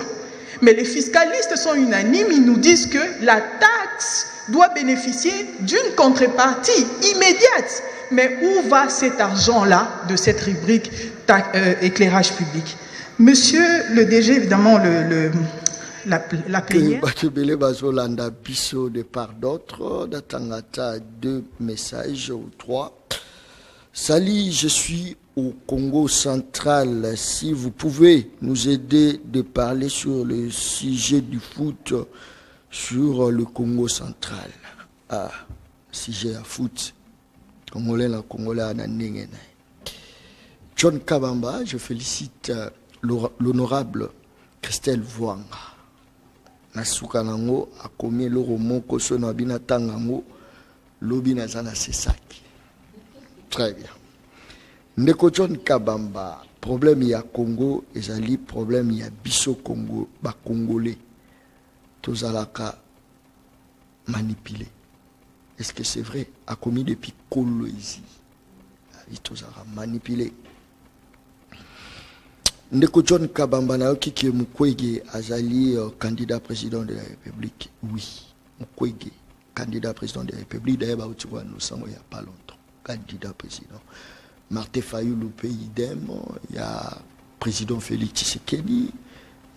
Mais les fiscalistes sont unanimes, ils nous disent que la taxe doit bénéficier d'une contrepartie immédiate. Mais où va cet argent-là de cette rubrique éclairage public? Monsieur le DG, évidemment, la plénière. De part d'autres, d'Atangata, 2 messages ou 3. Sali, je suis au Congo central. Si vous pouvez nous aider de parler sur le sujet du foot sur le Congo central. Ah, sujet à foot. Congolais, la Congolais, John Kabamba, je félicite l'honorable Christelle Vouanga. Nasuka nango akomi loro moko so na bina tangango lobi na zana sesaki. Très bien. Ndeko John Kabamba, problème ya Congo ezali problème ya biso Congo ba Congolais. Tozalaka manipulé. Est-ce que c'est vrai? Akomi depuis Kolo ici. Tozalaka manipulé. Ndeko John Kabamba na Kiki Mukwege azali candidat président de la République. Oui, Mukwege, candidat président de la République. D'ailleurs, nous sommes il n'y a pas longtemps. Candidat président. Martin Fayulu idem. Il y a président Félix Tshisekedi.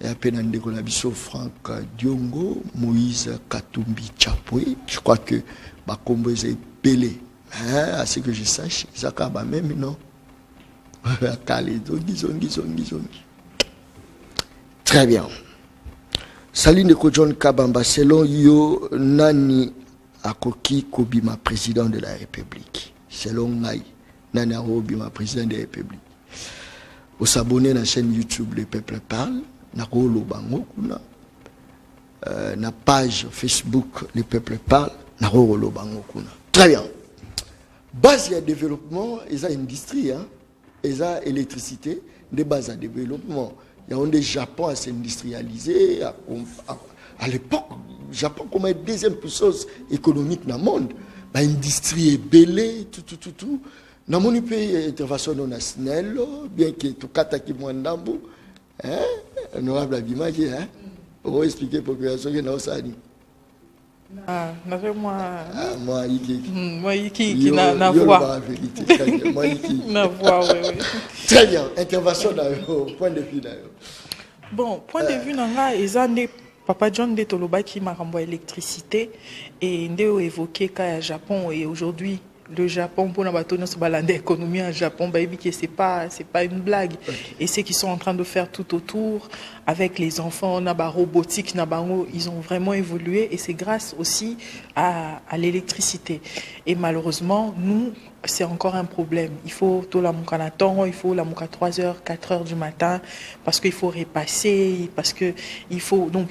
Il y a Penandeko Nabiso Franck Diongo, Moïse Katumbi Chapwe. Je crois que Bakombo est belé. À ce que je sache, Zakaba même non. Très bien. Saline de John Kabamba, selon yo, Nani Akoki Kobima, président de la République. Selon Nai, Nani Akobima, président de la République. Vous s'abonnez à la chaîne YouTube Le Peuple Parle, na Rolo Bango, na page Facebook Le Peuple Parle, na Rolo Bango. Très bien. Base de développement, et ça industrie, hein. Et ça, électricité, des bases de développement. Il y a des Japon à s'industrialiser. À l'époque, le Japon comme une deuxième puissance économique dans le monde. L'industrie est belle, tout. Dans mon pays, intervention non nationale, bien que tout cas, qui moins d'ambo, honorable Abimage, on va expliquer la population qui est dans ça. Moi, qui n'a voix. Na voix, oui. Très bien. Intervention d'ailleurs, point de vue d'ailleurs. Bon, point de vue, ils Papa John de Toloba qui m'a renvoyé l'électricité et Ndeo évoqué qu'à Japon et aujourd'hui le Japon pour la bateau sur l'économie en Japon, c'est pas une blague. Okay. Et ceux qui sont en train de faire tout autour avec les enfants, naba robotique, ils ont vraiment évolué et c'est grâce aussi à l'électricité. Et malheureusement, nous, c'est encore un problème. Il faut tout la mouka naton, il faut la mouka 3h, 4h du matin parce qu'il faut repasser, parce que il faut donc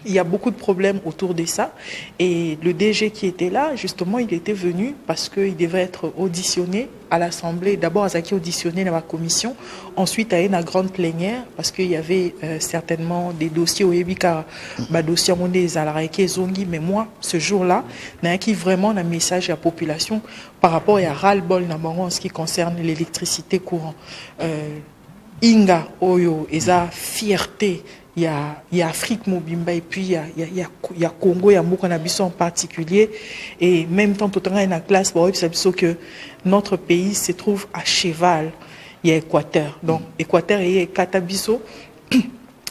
il y a beaucoup de problèmes autour de ça. Et le DG qui était là, justement, il était venu parce qu'il devait être auditionné à l'Assemblée. D'abord, Azaki auditionné dans la commission. Ensuite, à une grande plénière parce qu'il y avait certainement des dossiers au Ebika, dossiers des Alareke Zongi. Mais moi, ce jour-là, il y a vraiment un message à la population par rapport à ras-le-bol en ce qui concerne l'électricité courant. Inga, Oyo, et sa fierté. Il y a Afrique Mobimba et puis il y a Congo, il y a Moukanabiso en particulier. Et même tant que dans la classe, que notre pays se trouve à cheval. Il y a Équateur. Donc, Équateur et Katabiso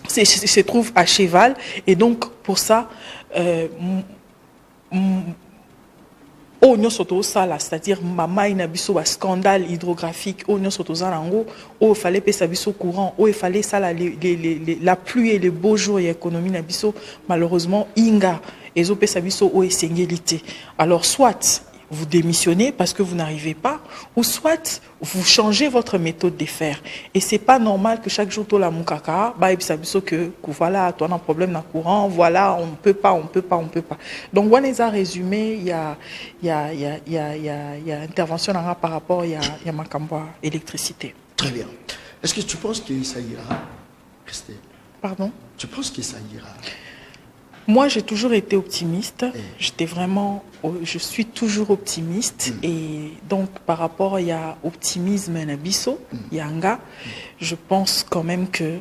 se trouve à cheval. Et donc, pour ça, c'est-à-dire mama inabiso scandale hydrographique il fallait payer biso courant il fallait ça la pluie et les beaux jours et l'économie nabiso malheureusement inga ezo pesa biso o esengélité. Alors soit vous démissionnez parce que vous n'arrivez pas, ou soit vous changez votre méthode de faire. Et c'est pas normal que chaque jour, tu as moukaka, que voilà, tu as un problème dans le courant, voilà, on peut pas. Donc, on les a résumés, il y a intervention par rapport à Makamba électricité. Très bien. Est-ce que tu penses que ça ira, Christelle? Pardon? Tu penses que ça ira? Moi, j'ai toujours été optimiste. Je suis toujours optimiste. Et donc, par rapport à optimisme Nabiso, Yanga, je pense quand même que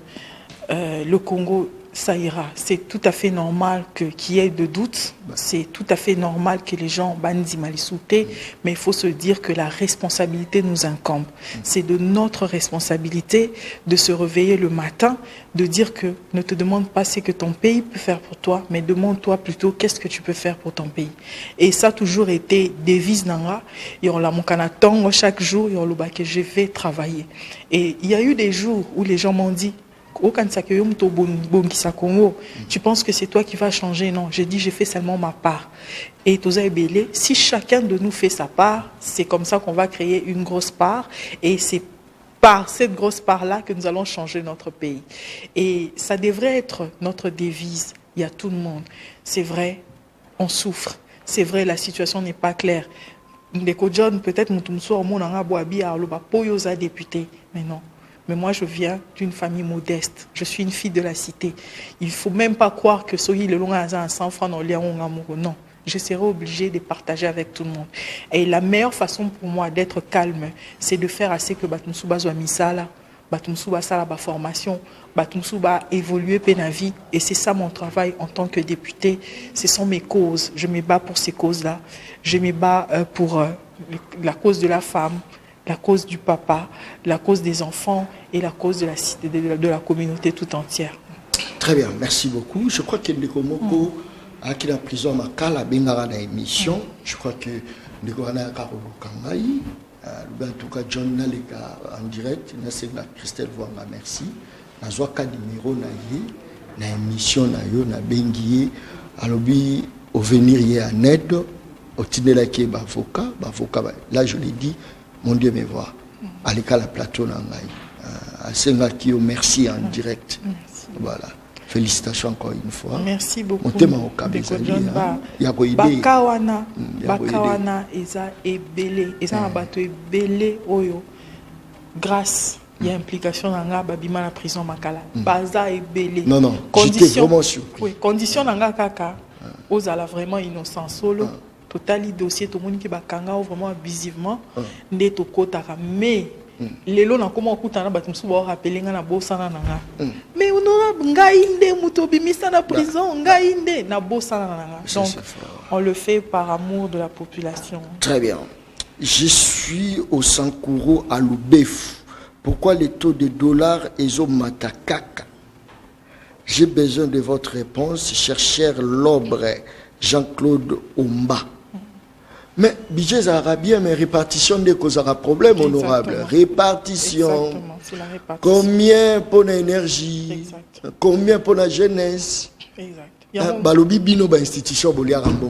le Congo, ça ira. C'est tout à fait normal qu'il y ait de doutes. C'est tout à fait normal que les gens bandit malisouté. Mais il faut se dire que la responsabilité nous incombe. C'est de notre responsabilité de se réveiller le matin, de dire que ne te demande pas ce que ton pays peut faire pour toi, mais demande-toi plutôt qu'est-ce que tu peux faire pour ton pays. Et ça a toujours été devise nanga. Et on l'a mon canaton chaque jour et on l'a que je vais travailler. Et il y a eu des jours où les gens m'ont dit tu penses que c'est toi qui vas changer? Non, j'ai dit j'ai fait seulement ma part. Et si chacun de nous fait sa part, c'est comme ça qu'on va créer une grosse part. Et c'est par cette grosse part-là que nous allons changer notre pays. Et ça devrait être notre devise. Il y a tout le monde. C'est vrai, on souffre. C'est vrai, la situation n'est pas claire. Peut-être député, mais non. Mais moi, je viens d'une famille modeste. Je suis une fille de la cité. Il ne faut même pas croire que soyez le long à 100 francs dans les non. Je serai obligée de partager avec tout le monde. Et la meilleure façon pour moi d'être calme, c'est de faire assez que Batumsuba soit misala, Batumsuba sala ba formation, Batumsuba évoluer pénavi. Et c'est ça mon travail en tant que député. Ce sont mes causes. Je me bats pour ces causes-là. Je me bats pour la cause de la femme, la cause du papa, la cause des enfants et la cause de la cité, de la communauté tout entière. Très bien, merci beaucoup. Je crois que Ndeko Moko a qui la prison Makala Bengara dans l'émission. Je crois que Ndeko Ana Karolo Kangai, en tout cas John Naleka en direct, na Christelle Vouanga, merci. Na Zwaka numéro na ye, na émission na yo na bengié, alobi au venir y en aide, au tinela qui est avocat, là je l'ai dit. Mon Dieu me voit. Allez à la plateau Nangaï. À Sengakio, merci en direct. Merci. Voilà. Félicitations encore une fois. Merci beaucoup. Mon thème au Kabezali. Bakawana eza ebele. Eza na bato ebele oyo. Grâce. Il y a implication dans babima la prison Makala. Baza ebele. Non. J'étais vraiment surpris. Oui. Condition nanga kaka. Ozala vraiment innocent solo. Total dossier tout le monde qui va kanga vraiment abusivement ndé to kotaka mais lelo na koma okutana batumsu ba rappeler nga na bosana nanga mais honorable ngai ndé muto bimisa na prison ngai ndé na bosana nanga. Donc on le fait par amour de la population. Très bien. Je suis au Sankuru à Lubef. Pourquoi les taux de dollars ezo matakaka? J'ai besoin de votre réponse, cher Lobre Jean-Claude Omba. Mais budget arabien, mais répartition des causes à problème, honorable. Répartition. C'est la répartition. Combien pour l'énergie? Combien pour la jeunesse? Balobi bino ba institution exactement.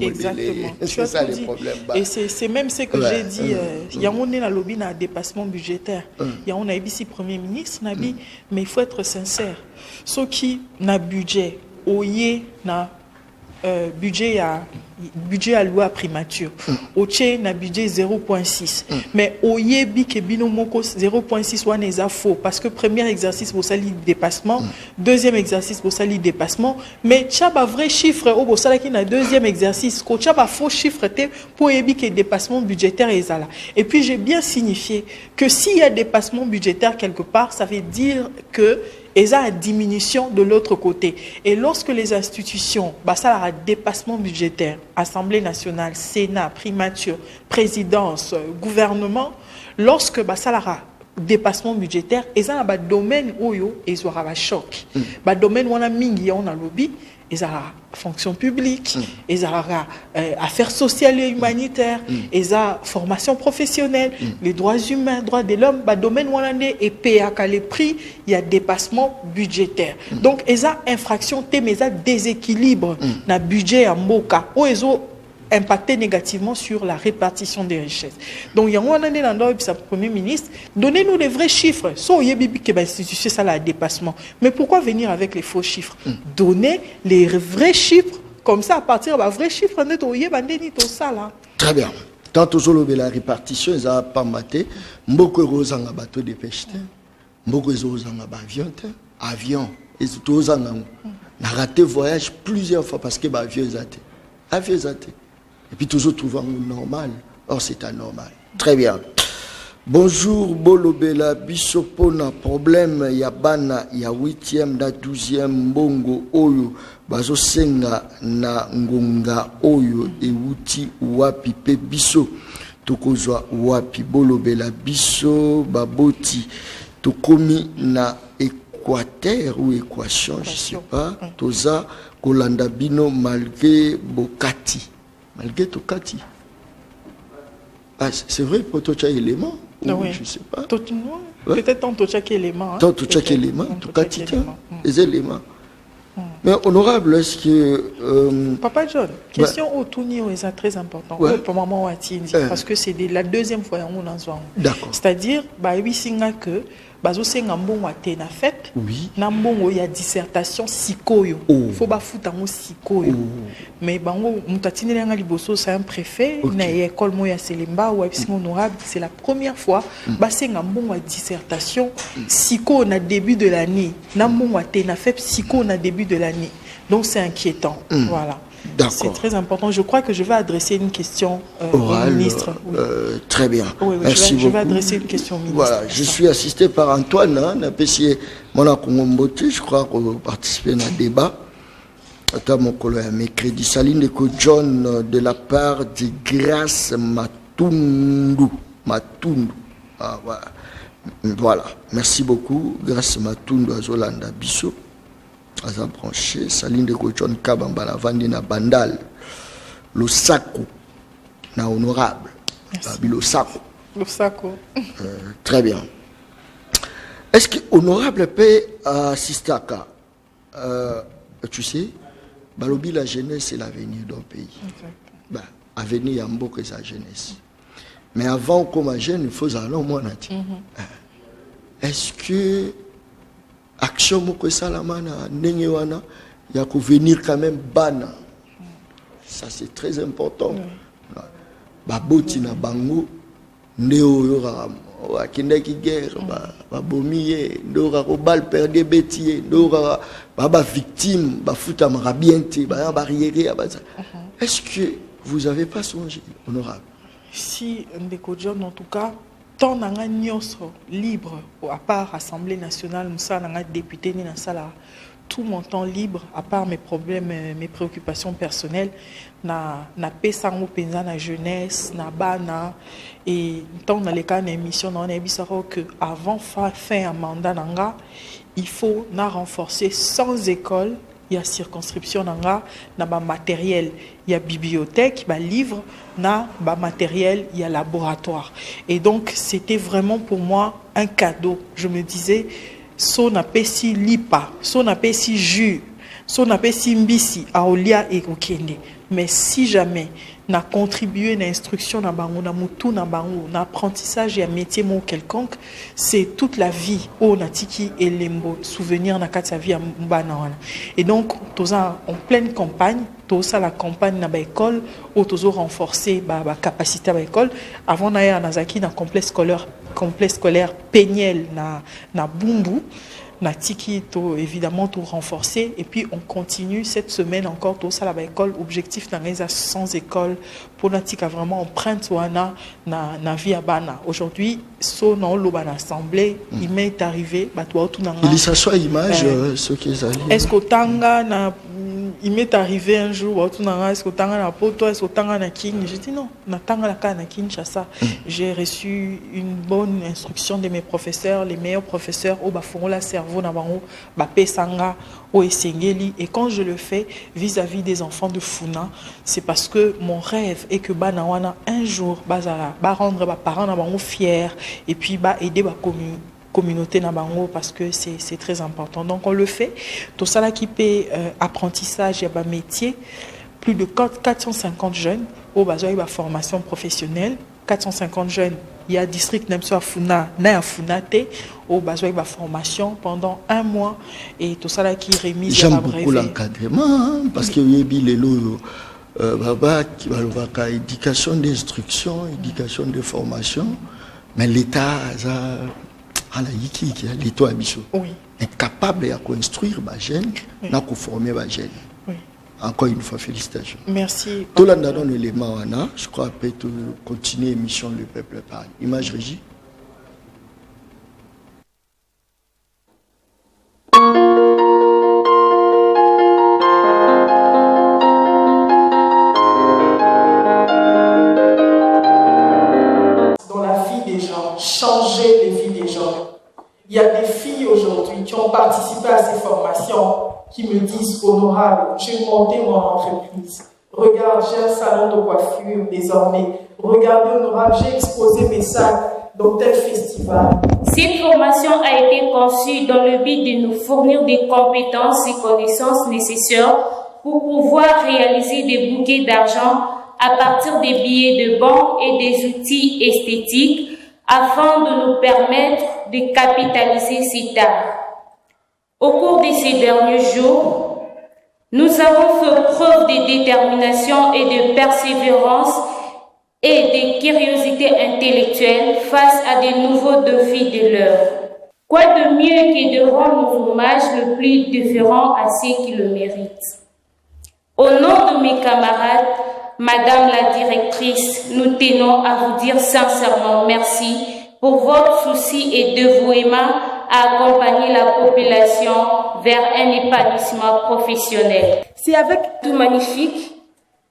C'est ça le problème. Et c'est même ce que j'ai dit. Il y a un lobby na dépassement budgétaire. Il y a un ABC premier ministre nabi, mais il faut être sincère. Ceux qui n'a budget oye na budget alloué à primature. Oche na budget 0.6. Mais oye bi ke bino moko 0.6 wana eza faux parce que premier exercice vous sali dépassement, deuxième exercice vous sali dépassement, mais tchaba vrai chiffre au bo sala ki na deuxième exercice ko tchaba faux chiffre te pour yebi ke dépassement budgétaire ezala. Et puis j'ai bien signifié que s'il y a dépassement budgétaire quelque part, ça veut dire que et ça a diminution de l'autre côté. Et lorsque les institutions, ça a dépassement budgétaire, Assemblée nationale, Sénat, primature, présidence, gouvernement, lorsque ça a dépassement budgétaire, et ça a un domaine où il y aura un choc. Un domaine où on a mingi, on a lobby, et ça a fonction publique, et ça a affaires sociales et humanitaires, et ça a formation professionnelle, les droits humains, droits de l'homme, domaine où on a et PAK les prix, il y a dépassement budgétaire. Donc, et ça infraction, mais ça déséquilibre dans le budget en Moka, où ils ont impacté négativement sur la répartition des richesses. Donc, il y a un année dans le Premier ministre, donnez-nous les vrais chiffres. Soit il y a l'institution, ça a dépassement. Mais pourquoi venir avec les faux chiffres? Donnez les vrais chiffres, comme ça, à partir de vrais chiffres, très bien. Tant que la répartition, ils n'ont pas maté. Beaucoup de gens ont bateau de pêche. Beaucoup de gens ont avion. Ils ont raté le voyage plusieurs fois parce que l'avion est athée. Avion est athée. Et puis toujours trouvant normal. Or c'est anormal. Très bien. Bonjour Bolobela Bisopona problème ya bana ya 8e na 12e mbongo oyo bazosenga na ngonga oyo ewuti wapi pe biso tokozwa wapi Bolobela biso baboti tokomi na équateur ou équation je sais pas toza kolanda bino malgré bokati malgré tokati. Ah, c'est vrai pour tout chaque élément ou oui. Je sais pas. Peut-être dans tout chaque élément. Dans tout chaque élément, tout cas, les éléments. Mais honorable, est-ce que... Papa John, question au Tounio est très important. Pour maman Watindi, parce que c'est la deuxième fois qu'on en voit. D'accord. C'est-à-dire, oui, c'est que bazosenga mbongo atena fait na mbongo ya dissertation sikoyo faut ba futa ngo sikoyo mais bango mutatinela nga liboso c'est un préfet na école moya Selemba ou abisi honorable c'est la première fois basenga mbongo à dissertation siko na début de l'année na mbongo atena fait siko na début de l'année donc c'est inquiétant voilà. C'est très important. Je crois que je vais adresser une question au ministre. Oui. Très bien. Oui, merci beaucoup. Je vais adresser une question au ministre. Voilà, je suis assisté par Antoine, je crois qu'on va participer à un débat. Attends, mon collègue, mercredi, Saline de John de la part de Grâce Matundu. Ah, voilà. Merci beaucoup. Grâce Matundu à Zolanda Bissot. Aza branché, Saline de John Kabamba la vandi na Bandal, le Sako, na honorable. Le Sako. Très bien. Est-ce que honorable peut assister à ça? Tu sais, balobi la jeunesse c'est l'avenir d'un pays. Bah, avenir en beaucoup sa jeunesse. Mais avant comme jeune, il faut aller au moins. Est-ce que action moko salamana ndenge wana ya ko venir quand même bana ça c'est très important baboti na bango ndeo yora akindaki guerre ba bomiye ndora ko bal perdre betier ndora ba victime ba futa marabiente ba barrière est-ce que vous avez pas songé honorable si Ndeko John en tout cas tant nanga nyonso libre à part Assemblée nationale musa nanga député ni na sala tout mon temps libre à part mes problèmes mes préoccupations personnelles na pesango penza na jeunesse na bana et tant dans les cas d'émission on a bisaro que avant fin mandat nanga il faut na renforcer 100 écoles. Il y a circonscription nanga na ba matériel, il y a bibliothèque, ba livre, na ba matériel, il y a laboratoire. Et donc c'était vraiment pour moi un cadeau. Je me disais so na pesi lipa, so na pesi jus, so na pesi mbisi aolia et okende. Mais si jamais na contribuer à l'instruction na bango na mutu na bango na apprentissage et métier mo quelconque, c'est toute la vie au natiki et lembo souvenir na kati sa vie mbana wana. Et donc toza en pleine campagne, toza la campagne na ba école ou tozo renforcer ba capacité ba école avant na ya nazaki na complexe scolaire Péniel na Bumbu. Natiki to évidemment tout renforcer et puis on continue cette semaine encore tout ça la école objectif dans les 100 écoles pour Natika vraiment empreinte wana na vie à bana aujourd'hui so na loba na assemblée il m'est arrivé ba toi tout na il s'assoit image ce qui est allé est-ce que tanga na il m'est arrivé un jour tout na est-ce que tanga na poto est-ce que tanga na king j'ai dit non na tanga la kana Kinshasa j'ai reçu une bonne instruction de mes professeurs les meilleurs professeurs au bafongo la cerveau na bango ba pesanga au esengeli et quand je le fais vis-à-vis des enfants de Funa c'est parce que mon rêve est que bana wana un jour bazala ba rendre ba parents na bango fiers et puis ba aider ba communauté na bango parce que c'est très important donc on le fait tout ça là qui paie apprentissage et ba métier plus de 450 jeunes au besoin de formation professionnelle 450 jeunes il y a district même soit Funa na Funate au besoin de formation pendant 1 mois et tout ça là qui remise j'aime beaucoup l'encadrement parce que yebi lelo baba qui va éducation d'instruction éducation de formation mais l'état a la yiki qui a l'état abisso oui incapable à construire ba jeune na ko former ba jeune. Encore une fois, félicitations. Merci. Tout le monde l'élément, je crois, peut continuer l'émission Le Peuple parle. Image régie. Dans la vie des gens, changer les vies des gens. Il y a des filles aujourd'hui qui ont participé à ces formations qui me disent honorable, j'ai monté mon entreprise. Regarde, j'ai un salon de coiffure désormais. Regardez honorable, j'ai exposé mes sacs dans tel festival. Cette formation a été conçue dans le but de nous fournir des compétences et connaissances nécessaires pour pouvoir réaliser des bouquets d'argent à partir des billets de banque et des outils esthétiques afin de nous permettre de capitaliser cet art. Au cours de ces derniers jours, nous avons fait preuve de détermination et de persévérance et de curiosité intellectuelle face à de nouveaux défis de l'heure. Quoi de mieux que de rendre nos hommages le plus différents à ceux qui le méritent. Au nom de mes camarades, Madame la directrice, nous tenons à vous dire sincèrement merci pour votre souci et dévouement à accompagner la population vers un épanouissement professionnel. C'est avec tout magnifique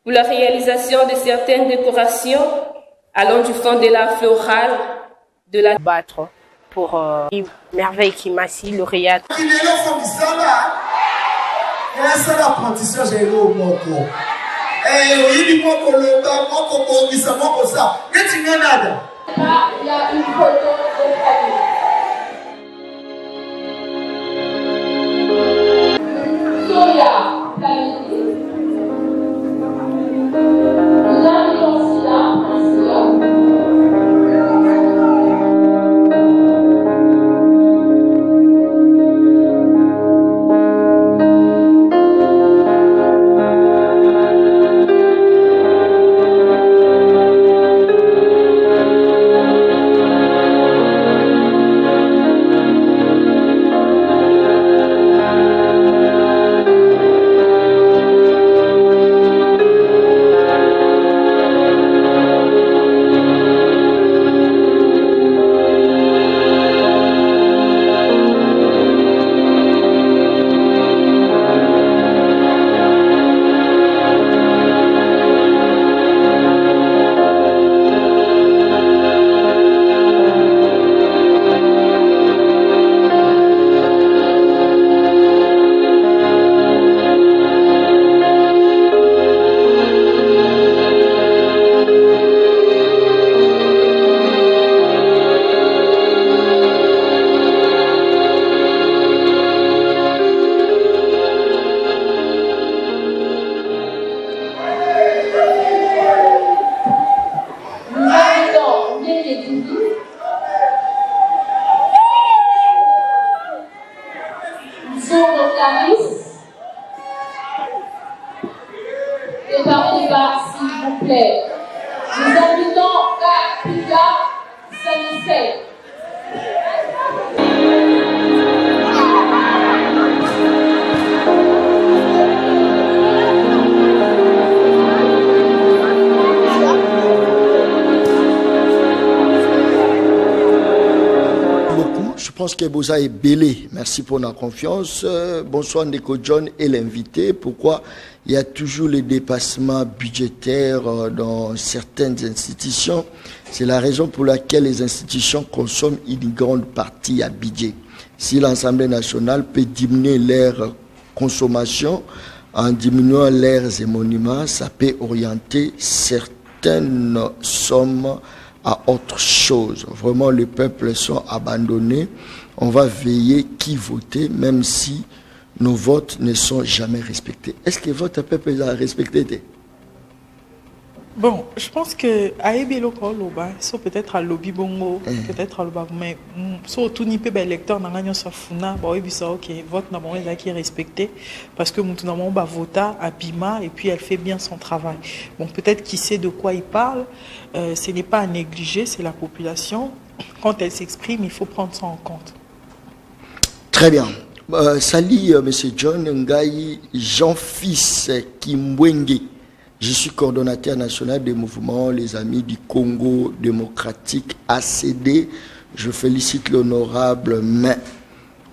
pour la réalisation de certaines décorations allant du fond de la florale, de la battre pour une merveille qui m'assit, lauréate. Il y a une photo de famille. cancer. Je pense que Boza est belé. Merci pour la confiance. Bonsoir Ndeko John et l'invité. Pourquoi il y a toujours les dépassements budgétaires dans certaines institutions? C'est la raison pour laquelle les institutions consomment une grande partie à budget. Si l'Assemblée nationale peut diminuer leur consommation en diminuant leurs émoluments, ça peut orienter certaines sommes à autre chose. Vraiment, les peuples sont abandonnés. On va veiller qui voter, même si nos votes ne sont jamais respectés. Est-ce que votre peuple a respecté? Bon, je pense que Aébélo Koloba, so peut-être à lobby bongo, peut-être à lobby, mais so tout n'y peut pas électeur n'a rien sur Funa, bah oui, ça ok, vote n'a pas qui est respecté, parce que mon tout n'a pas voté à Bima et puis elle fait bien son travail. Bon, peut-être qu'il sait de quoi il parle, ce n'est pas à négliger, c'est la population. Quand elle s'exprime, il faut prendre ça en compte. Très bien. Salut, M. John Ngaï, Jean-Fils Kimbwenge. Je suis coordonnateur national des mouvements Les Amis du Congo démocratique ACD. Je félicite l'honorable, mais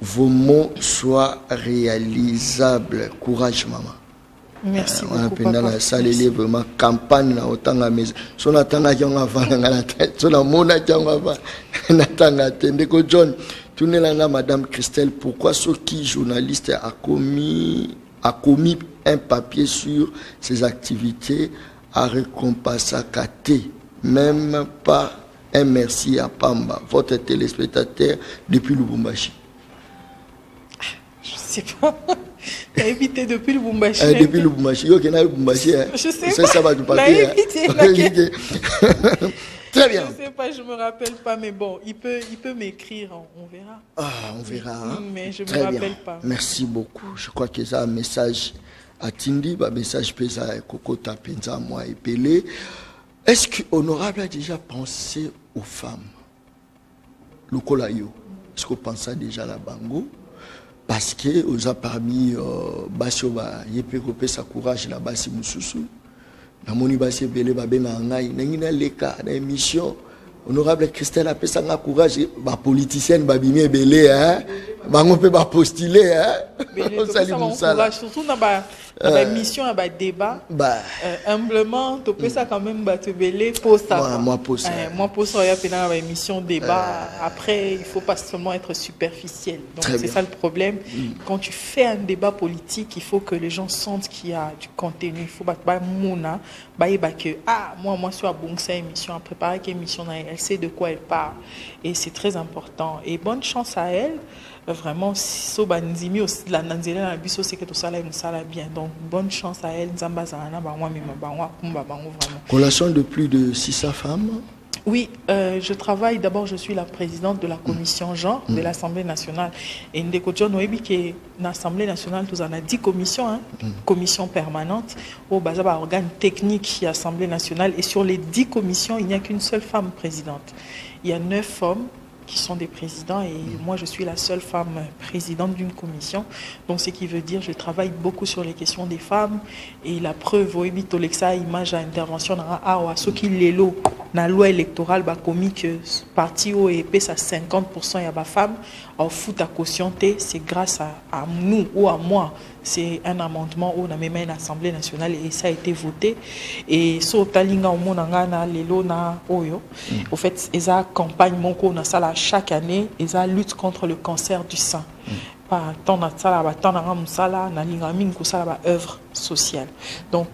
vos mots soient réalisables. Courage, maman. Merci beaucoup, papa. On a salé vraiment campagne na otanga maison. Son atanga kyanga vanga la tête. Son amona kyanga va. Natanga tende ko John. Tunelanga Madame Christelle, pourquoi ce qui journaliste a commis un papier sur ses activités à récompenser à Kate, même pas un merci à Pamba, votre téléspectateur depuis Lubumbashi. Je sais pas. T'as évité depuis Lubumbashi. Depuis Lubumbashi. Yo kena Lubumbashi. Je sais ça, pas. Ça va du papier. Très bien. Je sais pas, je me rappelle pas, mais bon, il peut m'écrire, on verra. Ah, on verra. Hein? Mais je me Très rappelle bien. pas. Merci beaucoup. Je crois que ça un message à Tindi, un message pesa Kokota Penza moi et Pelé. Est-ce que Honorable a déjà pensé aux femmes? Le Kolayo. Est-ce qu'on pense déjà à la Bango? Parce que aux a parmi Basoba, Yepekopé sa courage la Basi Moussousou. Na moni basi belé ba benga ngai nangina leka na émission honorable Christelle a pesa nga courage ba politicienne ba bimé belé hein bango pe ba postuler hein on salue ça surtout na ba émission à ba débat humblement to pesa quand même ba te belé pour ça moi pour ça il y a pena ba émission débat après il faut pas seulement être superficiel donc c'est ça le problème quand tu fais un débat politique il faut que les gens sentent qu'il y a du contenu il faut pas mouna que moi sur bon ça émission à préparer quelle émission elle sait de quoi elle parle et c'est très important et bonne chance à elle vraiment so banzimi aussi la nanzela na biso c'est que tout ça là nous ça bien donc bonne chance à elle nzamba zana ba moi même ba moi kumba bango vraiment collation de plus de 600 femmes. Oui, je travaille, d'abord je suis la présidente de la commission genre de l'Assemblée nationale. Et Ndeko John Oebi qui est l'Assemblée nationale, nous en a 10 commissions, commissions permanentes, au bazaba organe technique de l'Assemblée nationale. Et sur les 10 commissions, il n'y a qu'une seule femme présidente. Il y a 9 hommes qui sont des présidents et moi je suis la seule femme présidente d'une commission. Donc ce qui veut dire je travaille beaucoup sur les questions des femmes et la preuve Oebi Tolexa image à intervention à ce qui est l'eau la loi électorale ba commis que parti au EP ça 50% ya ba femme au foot à cautionner c'est grâce à nous ou à moi c'est un amendement où on a même une assemblée nationale et ça a été voté et so talinga au monanga na lelo na oyo au fait esa campagne monko na sala chaque année esa lutte contre le cancer du sein pas tant na sala ba tant na musala na linga mingi ko sala ba œuvre sociale donc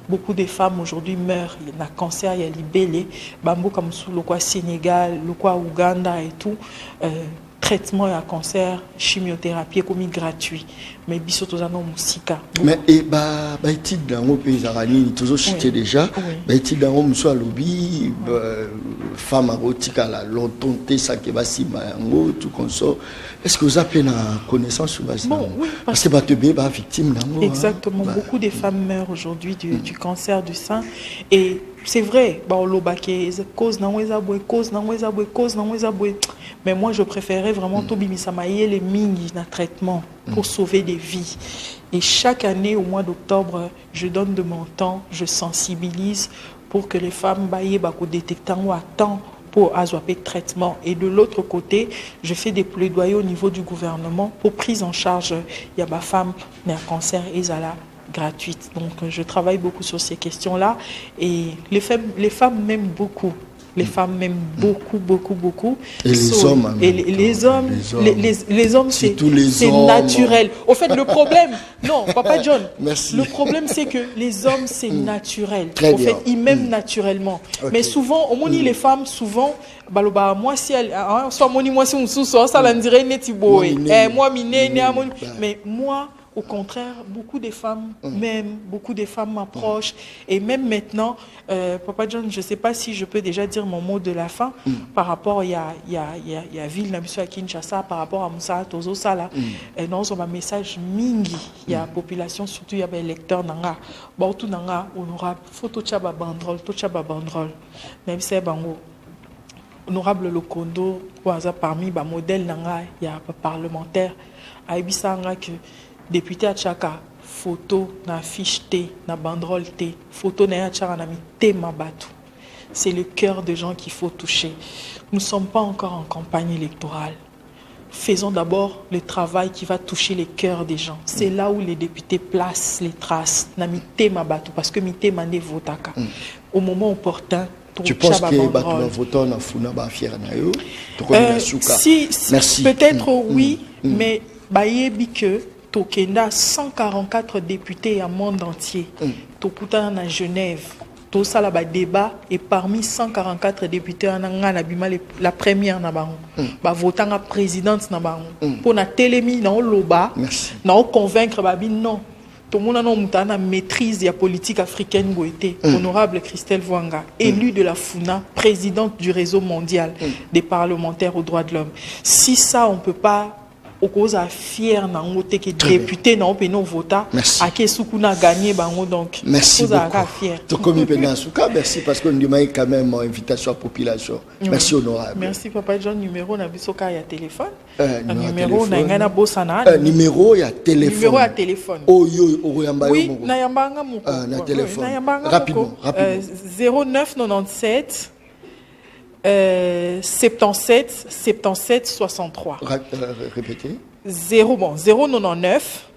beaucoup de femmes aujourd'hui meurent, il y a un cancer, il y a libellé, bambo comme sous le quoi Sénégal, le quoi Ouganda et tout, traitement à cancer, chimiothérapie comme gratuit. Mais bisoto zano musika. Mais et bah étude dans mon pays arani toujours cité déjà. Bah étude dans mon soit lobby femme érotique la longtemps ça qui va si bango tout comme ça. Est-ce que vous avez une connaissance sur ça? Bon, oui, parce que bébé victime d'amour. Exactement, beaucoup de femmes meurent aujourd'hui du cancer du sein et c'est vrai, mais moi je préférais vraiment Tobi Misamaye les mingi na traitement pour sauver des vies. Et chaque année au mois d'octobre, je donne de mon temps, je sensibilise pour que les femmes baillent détecter à temps pour azouapé traitement. Et de l'autre côté, je fais des plaidoyers au niveau du gouvernement pour prise en charge il y a ma femme née à cancer et zala gratuite. Donc je travaille beaucoup sur ces questions-là et les femmes m'aiment beaucoup. Les femmes m'aiment beaucoup. Et les hommes. Et les hommes, c'est naturel. Au fait, le problème, non, Papa John, merci. Le problème, c'est que les hommes, c'est naturel. Très au bien. fait, ils m'aiment naturellement. Okay. Mais souvent, au moins, les femmes, souvent, moi, si elle, soit moi, si on sous-sort, ça l'en netibo. Moi, mais moi, au contraire, beaucoup de femmes m'aiment, beaucoup de femmes m'approchent. Et même maintenant, Papa John, je ne sais pas si je peux déjà dire mon mot de la fin par rapport, il y a Ville Nabiso à Kinshasa, par rapport à Moussa Tozo Sala. Et non, sur ma message mingi, il y a la population, surtout il y a des électeurs nanga. Bon, tout nanga, honorable, photo tchaba bandrol, même si c'est bango. Honorable Lokondo, parmi les modèles nanga, il y a un parlementaire. Aïbisa nanga que député à Tchaka, photo na fiche T, na banderole T, photo na Tchaka na mi T Mabatu. C'est le cœur des gens qu'il faut toucher. Nous ne sommes pas encore en campagne électorale. Faisons d'abord le travail qui va toucher les cœurs des gens. C'est là où les députés placent les traces. Na mi T Mabatu, parce que mi T Mane Votaka. Au moment opportun, tu penses que les votants na funa ba fier na yo? Si, merci. Peut-être oui, mais bayebi que Tokenda 144 députés à monde entier. Tokuta na Genève. Tout ça là bas débat et parmi 144 députés en Angana la première na bango. Ba votant à présidente na bango. Pour na télémi na loba. Na convaincre babi non. Tout le monde a une maîtrise de la politique africaine goïté. Honorable Christelle Vwanga, élue de la FUNA, présidente du réseau mondial des parlementaires aux droits de l'homme. Si ça, on ne peut pas au cause à fier na ngote que député na opéno vota à que soukuna gagné bango donc merci beaucoup merci parce qu'on demande quand même invitation à la population. Merci honorable. Merci Papa John. Numéro na bisoka ya téléphone numéro na ngana bosana numéro ya téléphone oui na yambanga moko na téléphone rapidement 0997 77 63. Répétez. 099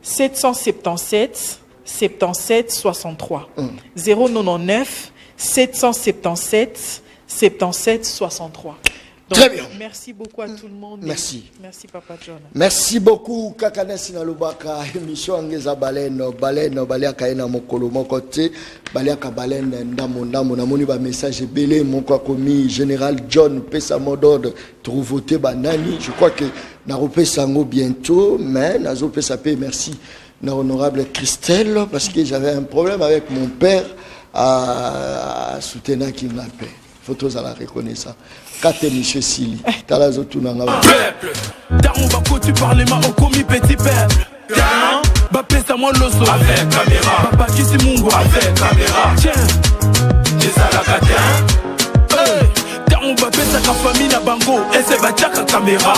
777 77 63. 099 777 77 63. Donc, très bien. Merci beaucoup à tout le monde. Merci. Merci Papa John. Merci beaucoup Kakana Sinalubaka émission angeza baleno balea kaena mokolo mokote balea ka baleno ndamo na moni ba message belé moko komi général John pesa modorde trouvoter banani je crois que na repesa ngo bientôt mais nazo pesa pe merci na honorable Christelle parce que j'avais un problème avec mon père à soutenir qui m'a paix photos à la reconnaissance. Kate Monsieur Sili, Talazo Tunanga. Peuple, Daron Bako, tu parles ma au commis petit peuple. Bapé ça moi l'osso. Avec caméra. Papa Kisi Mungo. Avec caméra. Tiens, les alakatins. Daron Bapé ça ka famille na bango. Et c'est Bachaka caméra.